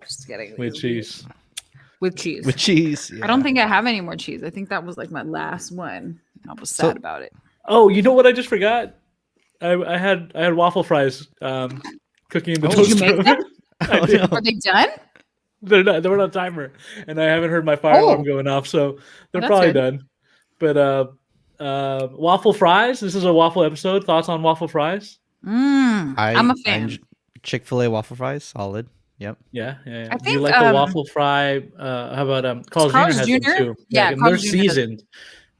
C: Just kidding.
A: With cheese.
C: With cheese.
B: With cheese. Yeah.
C: I don't think I have any more cheese. I think that was like my last one. I was sad about it.
A: Oh, you know what I just forgot? I had waffle fries cooking in the toaster.
C: Did you make them? Are they done?
A: They're not. They were on timer, and I haven't heard my fire alarm going off, so they're probably done. But waffle fries. This is a waffle episode. Thoughts on waffle fries?
C: I'm a fan.
B: Chick-fil-A waffle fries, solid. Yep.
A: Yeah.
C: I think,
A: do you like the waffle fry? How about Carl's Jr. has them too?
C: Yeah,
A: and they're seasoned.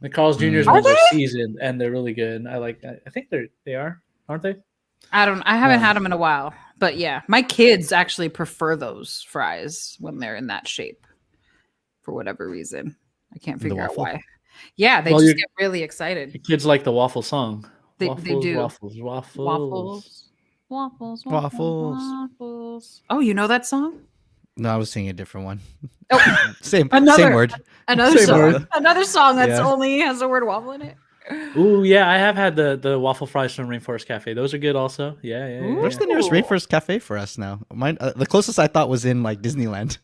A: The Carl's Jr.'s ones are seasoned, and they're really good. I think they are, aren't they?
C: I haven't had them in a while, but yeah, my kids actually prefer those fries when they're in that shape. for whatever reason. I can't
B: The
C: figure out
B: waffle?
C: why. Yeah, they just get really excited.
A: Kids like the waffle song.
C: They do.
A: Waffles.
C: Waffles. Waffles.
B: Waffles.
C: Waffles. Oh, you know that song?
B: No, I was singing a different one.
C: Oh,
B: Same
C: Another-
B: word.
C: another
A: Same
C: song.
A: word.
C: Another song that's
B: Yeah.
C: only has the word waffle in it.
A: Ooh, yeah, I have had the waffle fries from Rainforest Cafe. Those are good also. Yeah.
B: Where's the nearest
C: Ooh.
B: Rainforest Cafe for us now? Mine, the closest I thought was in like Disneyland.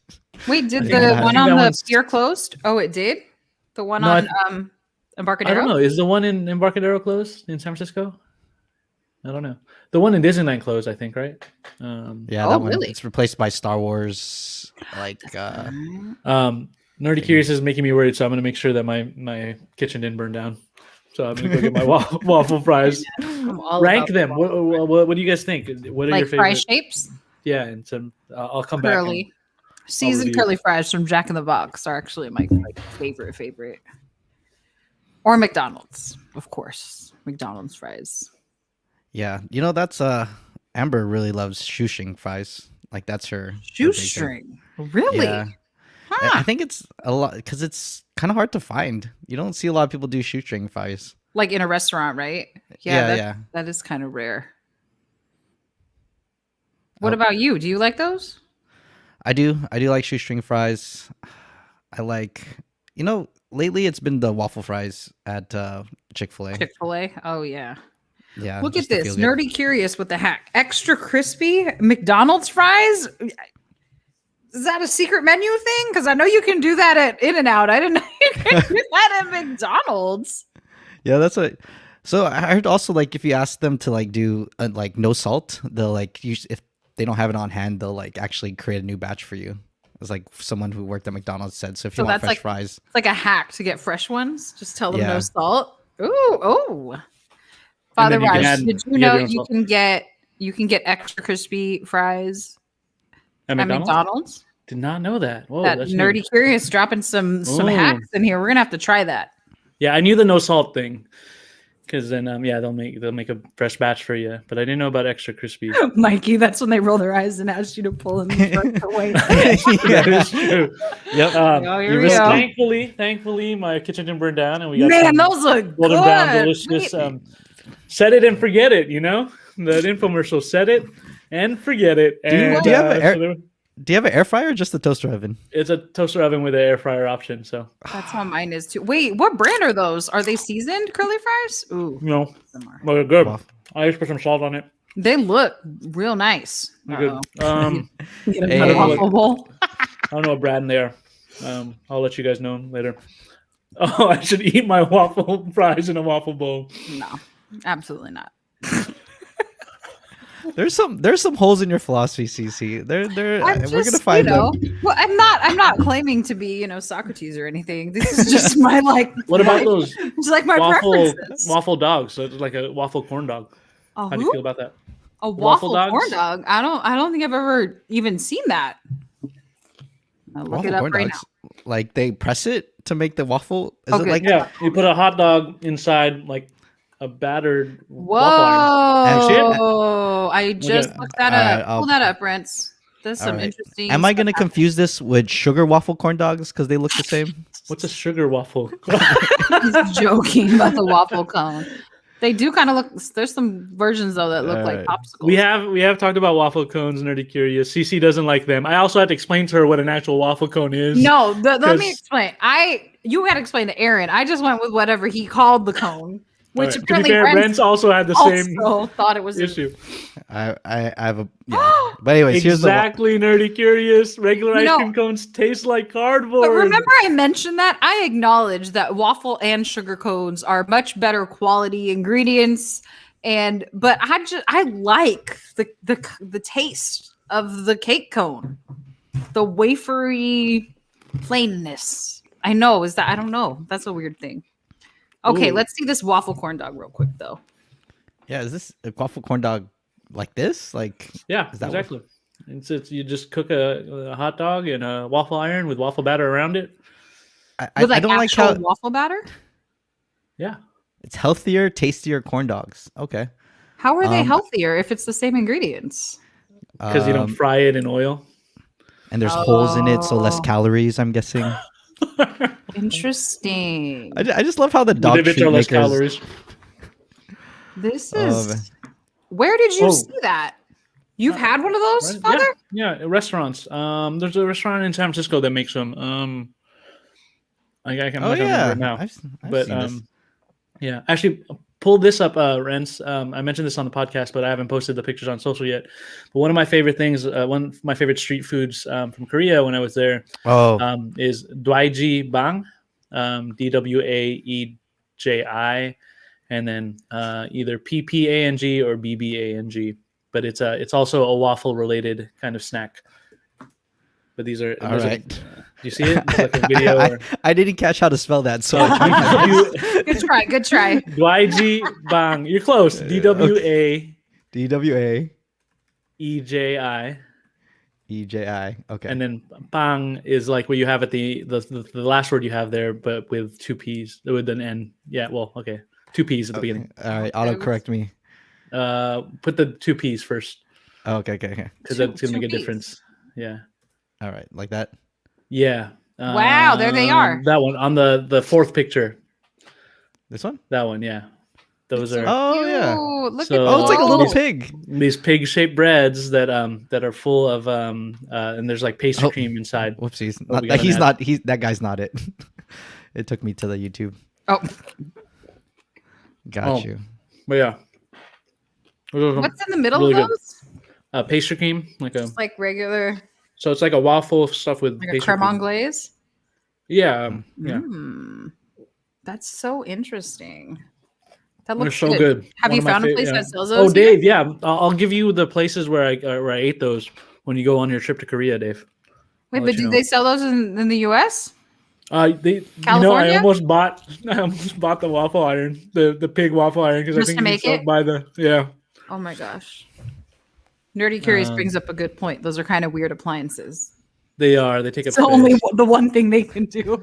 C: Wait, did
B: think
C: the
B: that- I
C: one
A: think
C: on
A: that
C: the
A: one's-
C: pier closed? Oh, it did. The one
A: No,
C: on Embarcadero.
A: I don't know. Is the one in Embarcadero closed in San Francisco? I don't know. The one in Disneyland closed, I think, right?
B: Yeah,
C: Oh,
B: that one.
C: really?
B: It's replaced by Star Wars. Like,
A: Nerdy Curious is making me worried, so I'm gonna make sure that my kitchen didn't burn down. So I'm gonna go get my waffle fries.
C: I'm all
A: Rank
C: about
A: them.
C: the
A: What do you guys think? What are
C: like
A: your
C: fry
A: favorite?
C: shapes,
A: Yeah, and some. I'll come back.
C: curly, seasoned
A: review.
C: curly fries from Jack in the Box are actually my favorite. Or McDonald's, of course. McDonald's fries.
B: yeah, that's Amber really loves shoestring fries. Like that's her big thing.
C: Shoestring. Really?
B: Yeah.
C: Huh.
B: I think it's a lot because it's kind of hard to find. You don't see a lot of people do shoestring fries.
C: Like in a restaurant, right?
B: Yeah.
C: That is kind of rare. What
B: Oh.
C: about you? Do you like those?
B: I do like shoestring fries. I like, lately it's been the waffle fries at Chick-fil-A.
C: Chick-fil-A? Oh, yeah.
B: Yeah.
C: Look at
B: just to
C: this.
B: feel good.
C: Nerdy Curious with the hack. Extra crispy McDonald's fries? Is that a secret menu thing? Because I know you can do that at In-N-Out. I didn't know you could do that at McDonald's.
B: Yeah, that's what. So I heard also like if you ask them to like do like no salt, they'll like if they don't have it on hand, they'll like actually create a new batch for you. It's like someone who worked at McDonald's said. So if
C: So
B: you want
C: that's
B: fresh
C: like-
B: fries,
C: It's like a hack to get fresh ones. Just tell them no
B: Yeah.
C: salt. Ooh. Father
A: then you can
C: Raj,
A: add-
C: did you
A: you
C: know
A: have your own
C: you
A: salt.
C: can get extra crispy fries
A: At
C: at
A: McDonald's?
C: McDonald's?
A: Did not know that. Whoa,
C: That
A: that's
C: Nerdy
A: new.
C: Curious dropping some
A: Ooh.
C: hacks in here. We're gonna have to try that.
A: Yeah, I knew the no salt thing, because then they'll make a fresh batch for you. But I didn't know about extra crispy.
C: Mikey, that's when they roll their eyes and ask you to pull in the front away.
A: That is true.
B: Yep.
C: Oh, here we go.
A: Thankfully, my kitchen didn't burn down, and we got
C: Man,
A: some
C: those look
A: golden brown,
C: good.
A: delicious.
C: Wait.
A: Set it and forget it. The infomercial. Set it and forget it.
B: Do you
A: And,
B: have an air-
A: so there-
B: Do you have an air fryer or just a toaster oven?
A: it's a toaster oven with an air fryer option. So
C: That's how mine is too. Wait, what brand are those? Are they seasoned curly fries? Ooh,
A: well, they're good.
B: Wow.
A: I just put some salt on it.
C: they look real nice.
A: They're
C: Uh-oh.
A: good.
C: Get
B: Hey.
C: another waffle bowl.
A: I don't know what brand they are. I'll let you guys know later. Oh, I should eat my waffle fries in a waffle bowl.
C: No, absolutely not.
B: There's some holes in your philosophy, Cece. We're gonna find them.
C: Well, I'm not claiming to be, Socrates or anything. This is just my like.
A: What about those
C: It's like my preferences.
A: waffle dogs? So it's like a waffle corn dog.
C: A
A: How do you
C: who?
A: feel about that?
C: A
A: waffle
C: waffle corn
A: dogs?
C: dog. I don't think I've ever even seen that. I'll look
B: Waffle
C: it up
B: corn
C: right
B: dogs. Like they press it to make the waffle. Is
C: Okay.
B: it like
A: Yeah, you put a hot dog inside like a battered waffle iron.
C: now.
B: Actually,
C: Whoa! I just
A: Okay.
C: looked that
B: Alright,
C: up.
B: I'll-
C: Pull that up, Rents. There's some
B: Alright.
C: interesting.
B: Am I
C: stuff
B: gonna confuse this with sugar waffle corn dogs because they look the same?
A: What's a sugar waffle?
C: He's joking about the waffle cone. They do kind of look. There's some versions though that look like
B: Alright.
C: popsicles.
A: we have talked about waffle cones. Nerdy Curious. Cece doesn't like them. I also had to explain to her what an actual waffle cone is.
C: No, let me
A: 'Cause-
C: explain. You had to explain to Aaron. I just went with whatever he called the cone, which
A: Alright, to be
C: apparently
A: fair,
C: Rents
A: Rents also had the same
C: also thought it was a
A: issue.
B: I have a yeah. But anyways,
A: Exactly, Nerdy Curious. Regular
C: You
A: ice
C: know-
A: cream cones taste like cardboard.
C: But remember, I mentioned that I acknowledge that waffle and sugar cones are much better quality ingredients, but I like the taste of the cake cone, the wafery plainness. I know I don't know. That's a weird thing. Okay,
A: Ooh.
C: let's see this waffle corn dog real quick though.
B: Yeah, is this a waffle corn dog like this? Like
A: Yeah,
B: Is that what-
A: exactly. It's you just cook a hot dog in a waffle iron with waffle batter around it.
B: I
C: With like
B: don't like
C: actual
B: how
C: waffle batter.
A: Yeah.
B: it's healthier, tastier corn dogs. Okay.
C: How are they
B: Um,
C: healthier if it's the same ingredients?
A: Because you don't fry it in oil.
B: and there's holes in it, so less
C: Oh.
B: calories, I'm guessing.
C: Interesting.
B: I just love how the dog treat
A: less
B: makers.
A: calories.
C: This
B: Oh,
C: is.
B: man.
C: Where did you see that? You've had one of those,
A: Right?
C: Father?
A: Yeah, restaurants. There's a restaurant in San Francisco that makes them. I'm not gonna remember it now.
B: I've
A: But
B: seen this.
A: yeah, actually, pull this up, Renz. I mentioned this on the podcast, but I haven't posted the pictures on social yet. But one of my favorite things, one of my favorite street foods from Korea when I was there, is dwaeji bang, DWAEJI, and then either PPANG or BBANG. But it's also a waffle related kind of snack. But these are
B: all right.
A: do you see it? It's like a video.
B: I didn't catch how to spell that, so
C: Good try.
A: Dwaeji bang. You're close. DWA
B: DWA
A: EJI.
B: EJI. Okay.
A: And then bang is like what you have at the last word you have there, but with two P's with an N. Yeah, well, okay. Two P's at the beginning.
B: All right, autocorrect me.
A: Put the two P's first.
B: Oh, okay.
A: Because that's gonna make a difference. Yeah.
B: All right, like that.
A: Yeah.
C: Wow, there they are.
A: That one on the fourth picture.
B: This one?
A: That one, yeah. Those are.
B: Oh yeah.
C: Look
A: So-
C: at
B: Oh, it's like a little
A: These-
B: pig.
A: These pig-shaped breads that are full of and there's like pastry cream inside.
B: Whoopsies.
A: we got an ad.
B: That guy's not it. It took me to the YouTube.
C: Oh,
B: Got you.
A: But yeah.
C: what's in the middle
A: Really
C: of
A: good.
C: those?
A: Pastry cream,
C: Just like regular,
A: so it's like a waffle stuff with
C: like a
A: pastry
C: creme
A: cream.
C: anglaise.
A: Yeah, yeah.
C: Mm. That's so interesting. That
A: They're
C: looks
A: so good.
C: Have
A: One
C: you
A: of my
C: found a
A: fa-
C: place
A: yeah.
C: that sells those?
A: Oh, Dave, yeah. I'll give you the places where I ate those when you go on your trip to Korea, Dave.
C: Wait,
A: I'll
C: but
A: let you
C: do
A: know.
C: they sell those in the U.S.?
A: I
C: California?
A: almost bought the waffle iron, the pig waffle iron, because I
C: Just
A: think
C: to
A: you
C: make
A: can
C: it?
A: buy the
C: Oh my gosh. Nerdy Curious brings up a good point. Those are kind of weird appliances.
A: They are. They take up
C: It's only
A: space.
C: the one thing they can do.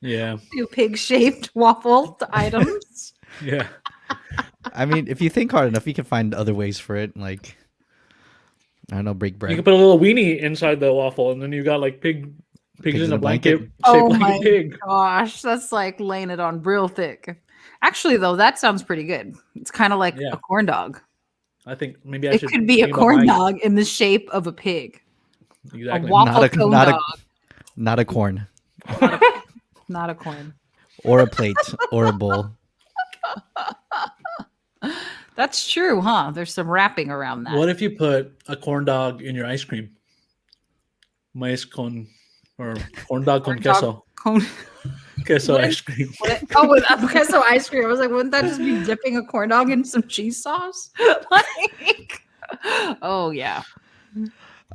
A: Yeah,
C: Do pig-shaped waffle items.
A: yeah.
B: I mean, if you think hard enough, you can find other ways for it. Like, I don't know, break
A: You
B: bread.
A: can put a little weenie inside the waffle, and then you got like pigs in a blanket shaped
C: Oh
A: like
C: my
A: a pig.
C: gosh, that's like laying it on real thick. Actually, though, that sounds pretty good. It's kind of like
A: Yeah.
C: a corn dog.
A: I think maybe I
C: It
A: should.
C: could be a
A: think about
C: corn
A: buying-
C: dog in the shape of a pig.
A: Exactly.
C: A waffle
B: Not a-
C: cone
B: not a-
C: dog,
B: Not a corn,
C: not a corn.
B: or a plate, or a bowl.
C: That's true, huh? There's some wrapping around that.
A: What if you put a corn dog in your ice cream? Mais con or corn dog con
C: Corn dog
A: queso.
C: cone.
A: Queso
C: What?
A: ice cream.
C: Oh, with queso ice cream. I was like, wouldn't that just be dipping a corn dog in some cheese sauce? Like, oh yeah.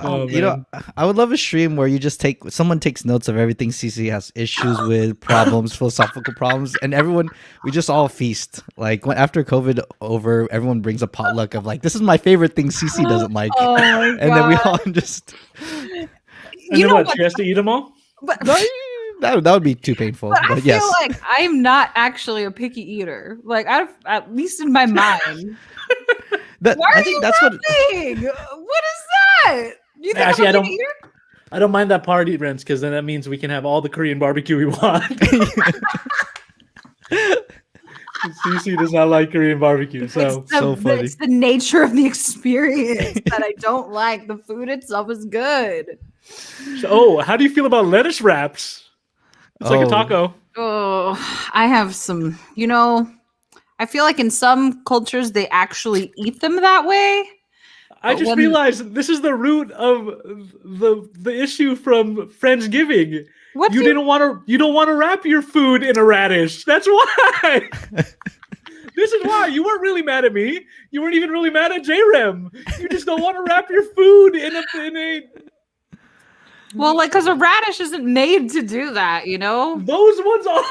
A: Oh,
B: You know,
A: man.
B: I would love a stream where you just someone takes notes of everything Cece has issues with, problems, philosophical problems, and we just all feast. Like after COVID over, everyone brings a potluck of like, this is my favorite thing Cece doesn't like,
C: Oh my
B: and then we
C: God.
B: all just
A: And
C: You
A: then
C: know
A: what?
C: what?
A: She has to eat them all?
C: But,
B: that would be too painful.
C: but I
B: But
C: feel
B: yes,
C: like I'm not actually a picky eater. Like at least in my mind. Why
B: I
C: are
B: think
C: you
B: that's what.
C: laughing? What is that? You think
A: Actually,
C: I'm
A: I
C: a
A: don't-
C: picky eater?
A: I don't mind that party, Rents, because then that means we can have all the Korean barbecue we want. Cece does not like Korean barbecue, so
B: so funny.
C: It's the nature of the experience that I don't like. The food itself is good.
A: how do you feel about lettuce wraps? It's like a
B: Oh.
A: taco.
C: Oh, I have some, I feel like in some cultures they actually eat them that way.
A: I
C: But
A: just
C: when-
A: realized this is the root of the issue from Friendsgiving.
C: What
A: You
C: do
A: don't want to wrap your food in a radish. That's why. This is why you weren't really mad at me. You weren't even really mad at JREM. You just don't want to wrap your food in a.
C: Well, like, because a radish isn't made to do that,
A: Those ones are.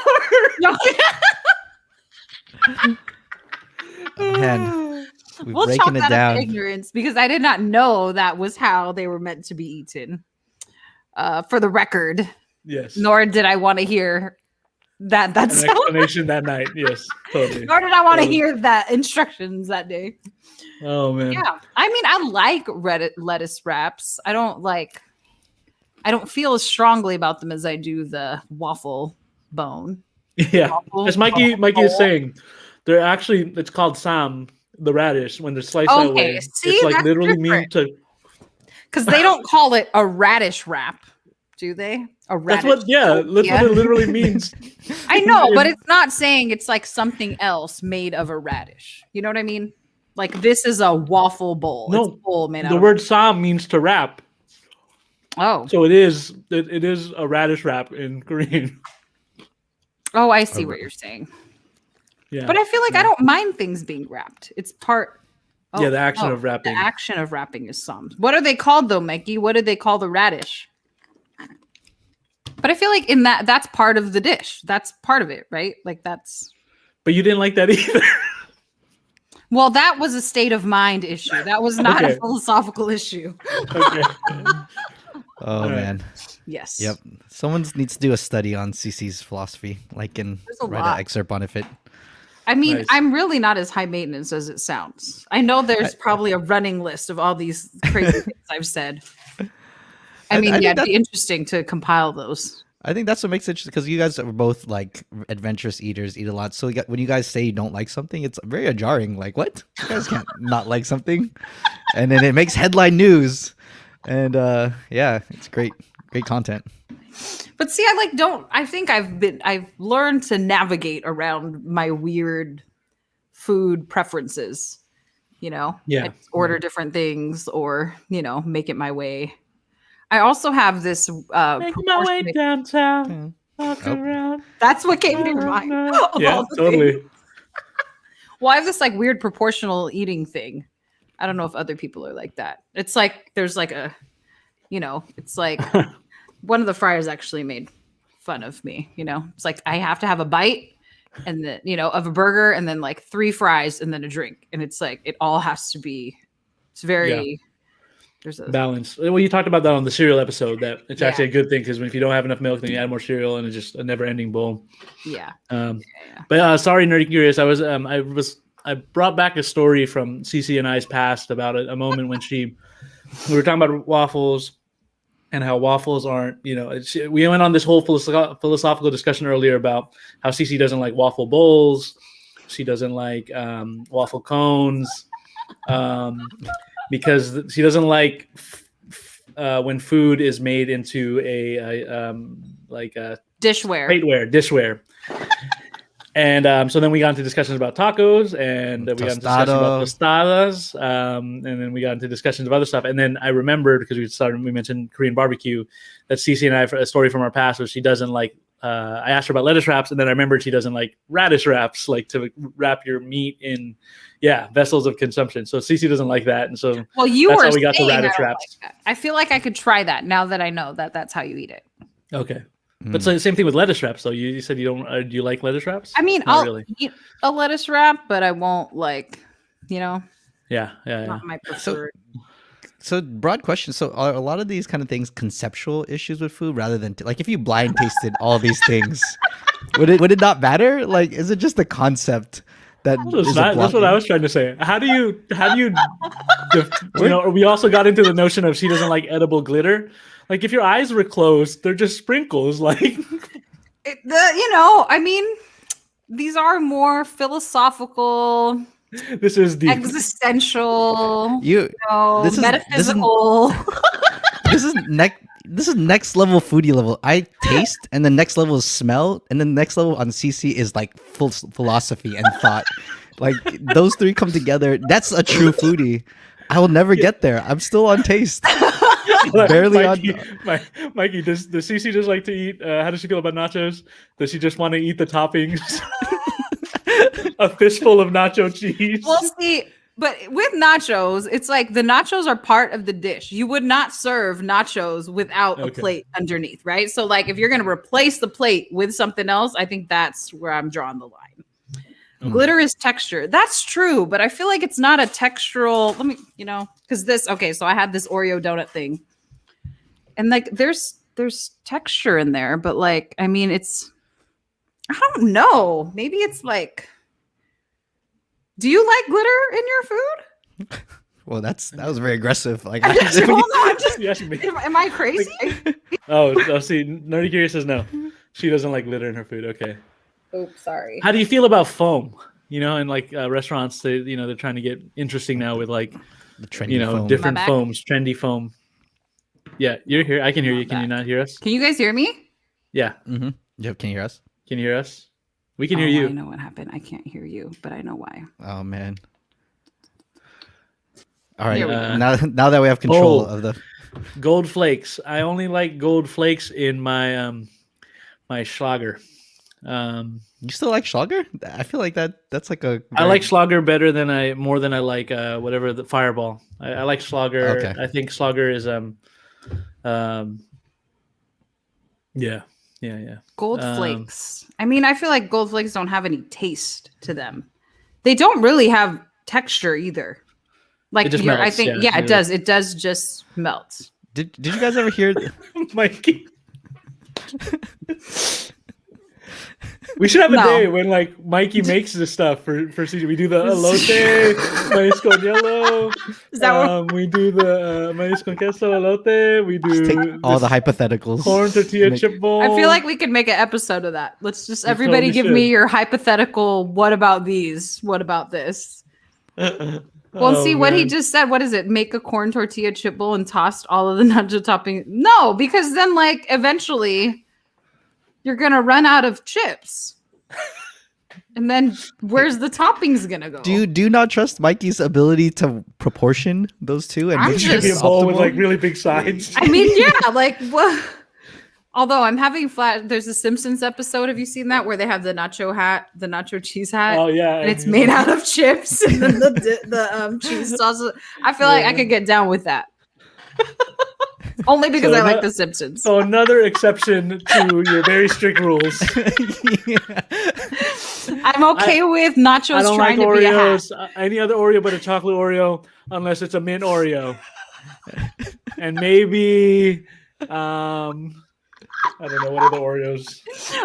B: Man, we're
C: We'll
B: breaking
C: chalk
B: it
C: that up
B: down.
C: to ignorance because I did not know that was how they were meant to be eaten. For the record,
A: Yes.
C: nor did I want to hear that.
A: An
C: That's
A: explanation that night. Yes, totally.
C: nor did I want to
A: Totally.
C: hear that instructions that day.
A: Oh man.
C: Yeah, I mean, I like lettuce wraps. I I don't feel as strongly about them as I do the waffle bone.
A: Yeah,
C: Waffle
A: as Mikey
C: bowl.
A: is saying, they're actually it's called Sam, the radish. When they're sliced that way,
C: See,
A: it's like
C: that's
A: literally
C: different.
A: mean to.
C: Because they don't call it a radish wrap, do they? A radish.
A: That's what it literally means.
C: I know, but it's not saying it's like something else made of a radish. You know what I mean? Like this is a waffle bowl.
A: No,
C: it's a bowl made out
A: the
C: of
A: word Sam means to wrap.
C: Oh.
A: So it is a radish wrap in Korean.
C: Oh, I see what you're saying.
A: Yeah.
C: But I feel like I don't mind things being wrapped. It's part.
A: The action of wrapping.
C: The action of wrapping is some. What are they called though, Mikey? What did they call the radish? But I feel like in that's part of the dish. That's part of it, right? Like that's.
A: But you didn't like that either.
C: Well, that was a state of mind issue. That was not a philosophical issue.
A: Okay.
B: Oh man.
C: Yes.
B: Yep. Someone needs to do a study on Cece's philosophy, like and write an excerpt on it.
C: I mean,
A: Nice.
C: I'm really not as high maintenance as it sounds. I know there's probably a running list of all these crazy things I've said. I mean, it'd be interesting to compile those.
B: I think that's what makes it interesting because you guys are both like adventurous eaters, eat a lot. So when you guys say you don't like something, it's very jarring. Like, what? You guys can't not like something, and then it makes headline news. And it's great content.
C: But see, I think I've learned to navigate around my weird food preferences,
A: Yeah.
C: order different things or, make it my way. I also have this,
A: Make my way downtown. Walk around.
C: That's what came to your mind.
A: Yeah, totally.
C: Well, I have this like weird proportional eating thing. I don't know if other people are like that. It's like, there's like it's like one of the friars actually made fun of me, it's like, I have to have a bite and then, of a burger and then like 3 fries and then a drink. And it's like, it all has to be, it's very, there's a balance.
A: Well, you talked about that on the cereal episode, that it's actually a good thing because if you don't have enough milk, then you add more cereal and it's just a never ending bowl.
C: Yeah.
A: But sorry, Nerdy Curious. I brought back a story from Cece and I's past about a moment when we were talking about waffles and how waffles aren't, we went on this whole philosophical discussion earlier about how Cece doesn't like waffle bowls. She doesn't like waffle cones because she doesn't like when food is made into a dishware. And so then we got into discussions about tacos, and we got into discussions about tostadas, and then we got into discussions of other stuff. And then I remembered, because we mentioned Korean barbecue, that Cece and I, a story from our past, was she doesn't like, I asked her about lettuce wraps, and then I remembered she doesn't like radish wraps, like to wrap your meat in, vessels of consumption. So Cece doesn't like that. And so that's how we got to radish wraps.
C: Like I feel like I could try that now that I know that that's how you eat it.
A: Okay. But so same thing with lettuce wraps, though. You said you don't. Do you like lettuce wraps?
C: I mean, I'll eat a lettuce wrap, but I won't like,
A: Yeah.
C: Not my preferred.
B: So broad question. So are a lot of these kind of things conceptual issues with food rather than like if you blind tasted all these things, would it not matter? Like, is it just the concept that
A: that's what I was trying to say. How do you we also got into the notion of she doesn't like edible glitter. Like if your eyes were closed, they're just sprinkles. Like,
C: I mean, these are more philosophical.
A: This is deep.
C: Existential.
B: This is
C: metaphysical.
B: This is next level foodie level. I taste, and the next level is smell, and the next level on CC is like full philosophy and thought. Like those 3 come together. That's a true foodie. I will never get there. I'm still on taste. Barely
A: Mikey, does Cece just like to eat? How does she feel about nachos? Does she just want to eat the toppings? A fistful of nacho cheese.
C: Well, see, but with nachos, it's like the nachos are part of the dish. You would not serve nachos without a plate underneath, right? So, like, if you're going to replace the plate with something else, I think that's where I'm drawing the line. Glitter is texture. That's true, but I feel like it's not a textural. Let me, because so I had this Oreo donut thing, and like there's texture in there, but like, I mean, I don't know. Maybe it's like, do you like glitter in your food?
B: Well, that was very aggressive. Like,
C: Hold on, am I crazy?
A: See, Nerdy Curious says no. She doesn't like litter in her food. Okay.
C: Oops, sorry.
A: How do you feel about foam? You know, in like restaurants, they're trying to get interesting now with like
B: the trendy foam.
A: different foams, trendy foam. Yeah, you're here. I can hear you. Can you not hear us?
C: Can you guys hear me?
A: Yeah.
B: Mm-hmm. Yep. Can you hear us?
A: Can you hear us? We can hear you.
C: I know what happened. I can't hear you, but I know why.
B: Oh man. All right. Now that we have control of the
A: gold flakes, I only like gold flakes in my my Schlager.
B: You still like Schlager? I feel like that's like a.
A: I like Schlager more than I like whatever the Fireball. I like Schlager.
B: Okay.
A: I think Schlager is yeah.
C: Gold flakes. I mean, I feel like gold flakes don't have any taste to them. They don't really have texture either. Like
A: it just melts,
C: I think it does. It does just melt.
B: Did you guys ever hear
A: Mikey? We should have a day when like Mikey makes this stuff for Cece. We do the elote, maíz con hielo.
C: Is that
A: we do the maíz con queso elote. We do
B: all the hypotheticals.
A: Corn tortilla chip bowl.
C: I feel like we could make an episode of that. Let's just everybody give me your hypothetical. What about these? What about this? Well, see what he just said. What is it? Make a corn tortilla chip bowl and toss all of the nacho topping. No, because then like eventually you're gonna run out of chips. And then where's the toppings gonna go?
B: Do you not trust Mikey's ability to proportion those two and
A: make sure be a bowl with like really big sides?
C: I mean, yeah, like what? Although I'm having there's a Simpsons episode. Have you seen that where they have the nacho cheese hat?
A: Oh yeah,
C: and it's made out of chips and then the cheese sauce. I feel like I could get down with that. Only because I like The Simpsons.
A: So another exception to your very strict rules.
C: I'm okay with nachos trying to be a hat.
A: Any other Oreo but a chocolate Oreo, unless it's a mint Oreo. And maybe I don't know, what are the Oreos?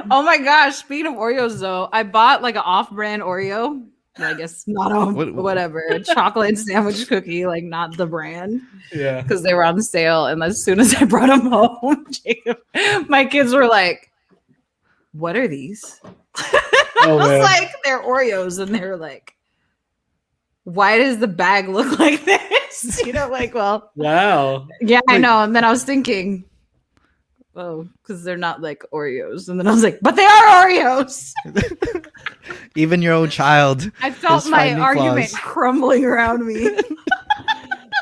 C: Oh my gosh, speaking of Oreos though, I bought like an off-brand Oreo. I guess not whatever, a chocolate sandwich cookie, like not the brand.
A: Yeah.
C: Because they were on sale. And as soon as I brought them home, my kids were like, what are these? I was like, they're Oreos. And they were like, why does the bag look like this? You know, like, well.
A: Wow.
C: Yeah, I know. And then I was thinking, oh, because they're not like Oreos. And then I was like, but they are Oreos.
B: Even your own child.
C: I felt my argument crumbling around me.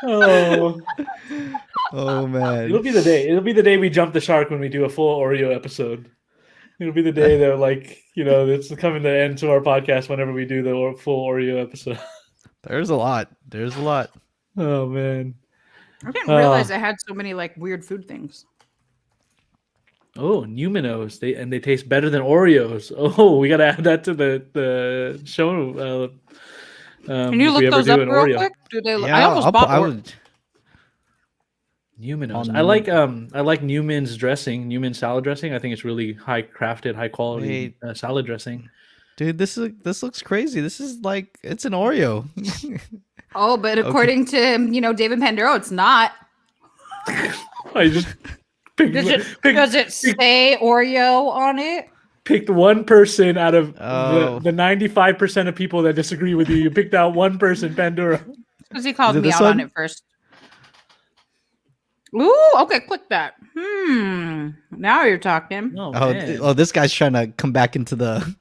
A: Oh
B: man.
A: It'll be the day. It'll be the day we jump the shark when we do a full Oreo episode. It'll be the day that, like, you know, it's coming to the end to our podcast whenever we do the full Oreo episode.
B: There's a lot.
A: Oh man.
C: I didn't realize I had so many like weird food things.
A: Oh, Numinos. They taste better than Oreos. Oh, we gotta add that to the show.
C: Can you look those up real quick? Do they?
B: Yeah,
C: I almost bought
A: Numinos. I like Newman's dressing, Newman's salad dressing. I think it's really high crafted, high quality salad dressing.
B: Dude, this looks crazy. This is like, it's an Oreo.
C: Oh, but according to David Pandero, it's not.
A: I just
C: does it say Oreo on it?
A: Picked one person out of the 95% of people that disagree with you. You picked out one person, Pandora.
C: Because he called me out on it first. Ooh, okay, click that. Now you're talking.
B: Oh, this guy's trying to come back into the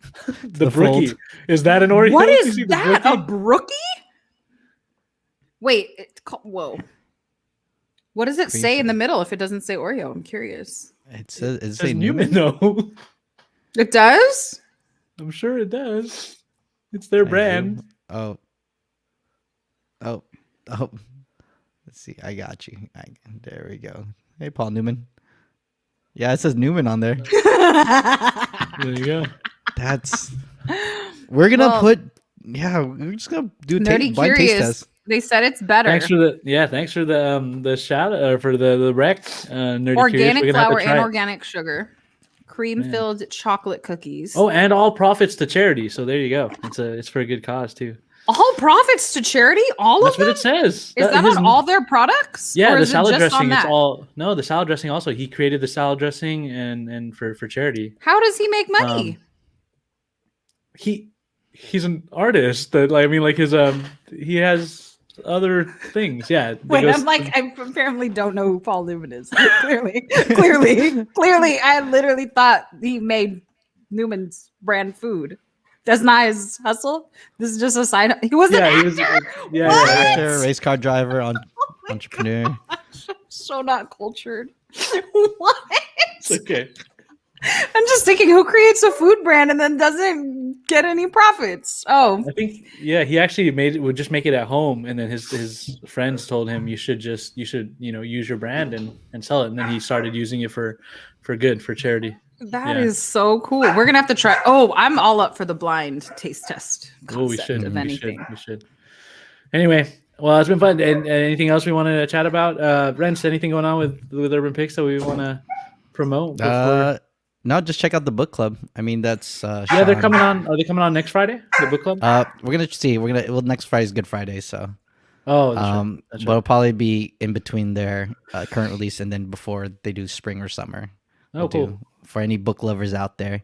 A: brookie. Fold. Is that an Oreo?
C: What is that? A brookie? Wait, whoa. What does it say in the middle if it doesn't say Oreo? I'm curious.
B: It says
A: Newman, though.
C: It does?
A: I'm sure it does. It's their brand.
B: Oh. Let's see. I got you. There we go. Hey, Paul Newman. Yeah, it says Newman on there.
A: There you go.
B: We're gonna we're just gonna do a blind taste test.
C: They said it's better.
A: Thanks for the shout out for the rec. Nerdy
C: organic
A: Curious.
C: Flour and organic sugar, cream filled chocolate cookies.
A: Oh, and all profits to charity. So there you go. It's for a good cause too.
C: All profits to charity? All
A: That's
C: of them?
A: what it says.
C: Is that on all their products?
A: Yeah,
C: or
A: the
C: is it
A: salad
C: just on
A: dressing. It's
C: that?
A: all no. The salad dressing also. He created the salad dressing and for charity.
C: How does he make money?
A: He's an artist. That I mean, like his he has other things. Yeah.
C: Wait, I apparently don't know who Paul Newman is. clearly, I literally thought he made Newman's brand food. That's not his hustle. This is just a side. He was an actor.
B: Actor, race car driver, entrepreneur.
C: Gosh, I'm so not cultured. What?
A: It's okay.
C: I'm just thinking, who creates a food brand and then doesn't get any profits? Oh,
A: I think he actually would just make it at home, and then his friends told him you should use your brand and sell it, and then he started using it for good, for charity.
C: That is so cool. We're gonna have to try. Oh, I'm all up for the blind taste test.
A: Oh, we should.
C: We
A: should. Anyway, well, it's been fun. And anything else we want to chat about? Rents, anything going on with Urban Picks that we want to promote?
B: No, just check out the book club. I mean, that's
A: yeah, they're coming on. Are they coming on next Friday? The book club.
B: We're gonna see. Next Friday is Good Friday, so.
A: Oh, that's right.
B: But it'll probably be in between their current release and then before they do spring or summer.
A: Oh, cool.
B: For any book lovers out there.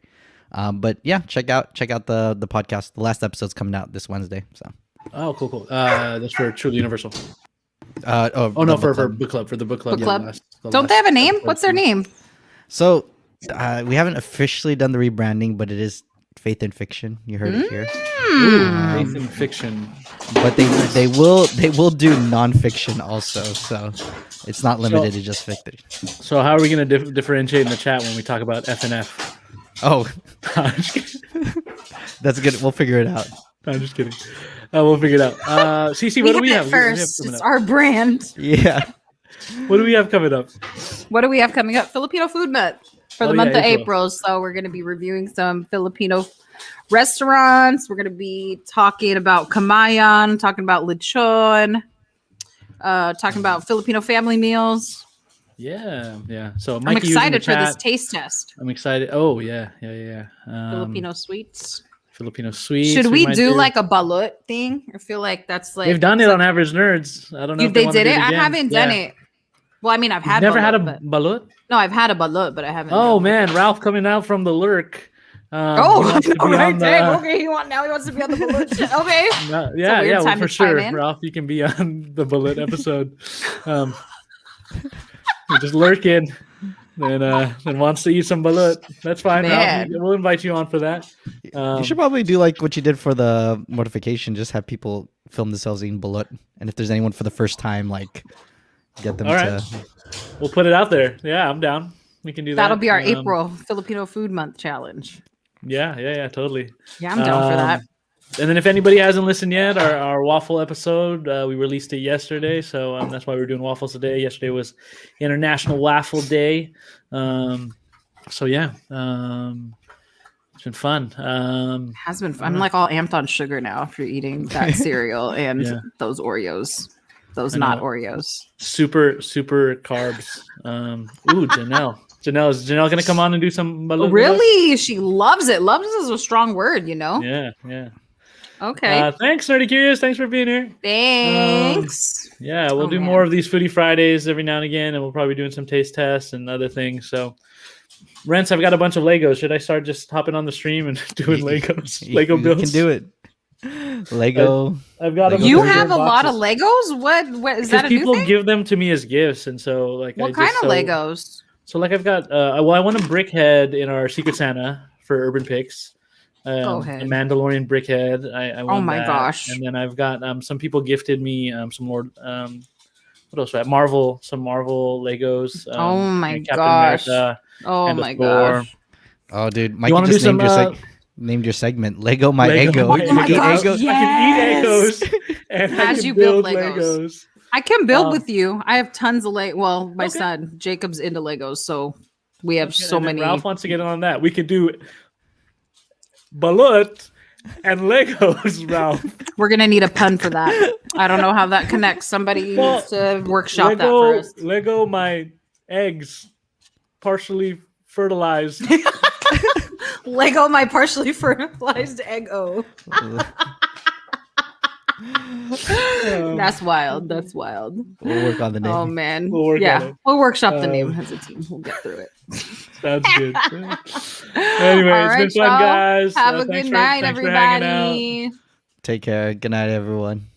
B: But yeah, check out the podcast. The last episode's coming out this Wednesday. So.
A: Oh, cool. That's for Truly Universal.
B: For
A: book club. For the book club.
C: Book club. Don't they have a name? What's their name?
B: So we haven't officially done the rebranding, but it is Faith and Fiction. You heard it here.
A: Faith and Fiction.
B: But they will do nonfiction also. So it's not limited to just fiction.
A: So how are we going to differentiate in the chat when we talk about F and F?
B: Oh, that's good. We'll figure it out.
A: I'm just kidding. We'll figure it out. Cece, what do we have?
C: First, it's our brand.
B: Yeah.
A: What do we have coming up?
C: What do we have coming up? Filipino Food Month for the month of April. So we're going to be reviewing some Filipino restaurants. We're going to be talking about Kamayan, talking about lechon, talking about Filipino family meals.
A: Yeah. So
C: I'm excited for this taste test.
A: I'm excited. Oh, yeah.
C: Filipino sweets.
A: Should
C: we do like a balut thing? I feel like that's like
A: they've done it on Average Nerds. I don't know if
C: they did it. I haven't done it. Well, I mean, I've had.
A: Never had a balut?
C: No, I've had a balut, but I haven't.
A: Oh man, Ralph coming out from the lurk.
C: Okay, he wants to be on the balut. Okay.
A: For sure. Ralph, you can be on the balut episode. You're just lurking and wants to eat some balut. That's fine. Ralph, we'll invite you on for that.
B: You should probably do like what you did for the mortification. Just have people film themselves eating balut, and if there's anyone for the first time, like get them to.
A: We'll put it out there. Yeah, I'm down. We can do that.
C: That'll be our April Filipino Food Month challenge.
A: Yeah, totally.
C: Yeah, I'm down for that.
A: And then if anybody hasn't listened yet, our waffle episode, we released it yesterday. So that's why we're doing waffles today. Yesterday was International Waffle Day. It's been fun.
C: Has been fun. I'm like all amped on sugar now after eating that cereal and those Oreos. Those not Oreos.
A: Super carbs. Janelle. Is Janelle going to come on and do some balut?
C: Really? She loves it. Loves is a strong word, you know?
A: Yeah.
C: Okay.
A: Thanks, Nerdy Curious. Thanks for being here.
C: Thanks.
A: We'll do more of these Foodie Fridays every now and again, and we'll probably be doing some taste tests and other things. So, Rents, I've got a bunch of Legos. Should I start just hopping on the stream and doing Legos? Lego builds?
B: You can do it. Lego.
A: I've got them.
C: You have a lot of Legos? What is that a new thing?
A: People give them to me as gifts, and so like
C: what kind of Legos?
A: So like I've got I want a brickhead in our Secret Santa for Urban Picks. A Mandalorian brickhead. I want that.
C: Gosh!
A: And then I've got some people gifted me some more. What else? Marvel, some Marvel Legos.
C: Oh my gosh!
A: America,
C: oh my gosh!
B: Oh dude, Mikey just named your segment Lego My Eggo.
C: Oh my gosh!
A: I can eat Eggos and
C: as you build Legos. I can build with you. I have tons of Well, my son Jacob's into Legos, so we have so many.
A: Ralph wants to get on that. We could do balut and Legos, Ralph.
C: We're gonna need a pun for that. I don't know how that connects. Somebody needs to workshop that for us.
A: Lego my eggs, partially fertilized.
C: Lego my partially fertilized Eggo. That's wild. That's wild.
B: We'll work on the name.
C: Oh man.
A: We'll work on it.
C: We'll workshop the name as a team. We'll get through it.
A: Sounds good. Anyway,
C: All
A: it's been
C: right,
A: fun,
C: y'all.
A: guys.
C: Have a
A: Thanks
C: good night,
A: thanks for hanging out.
C: everybody.
B: Take care. Good night, everyone.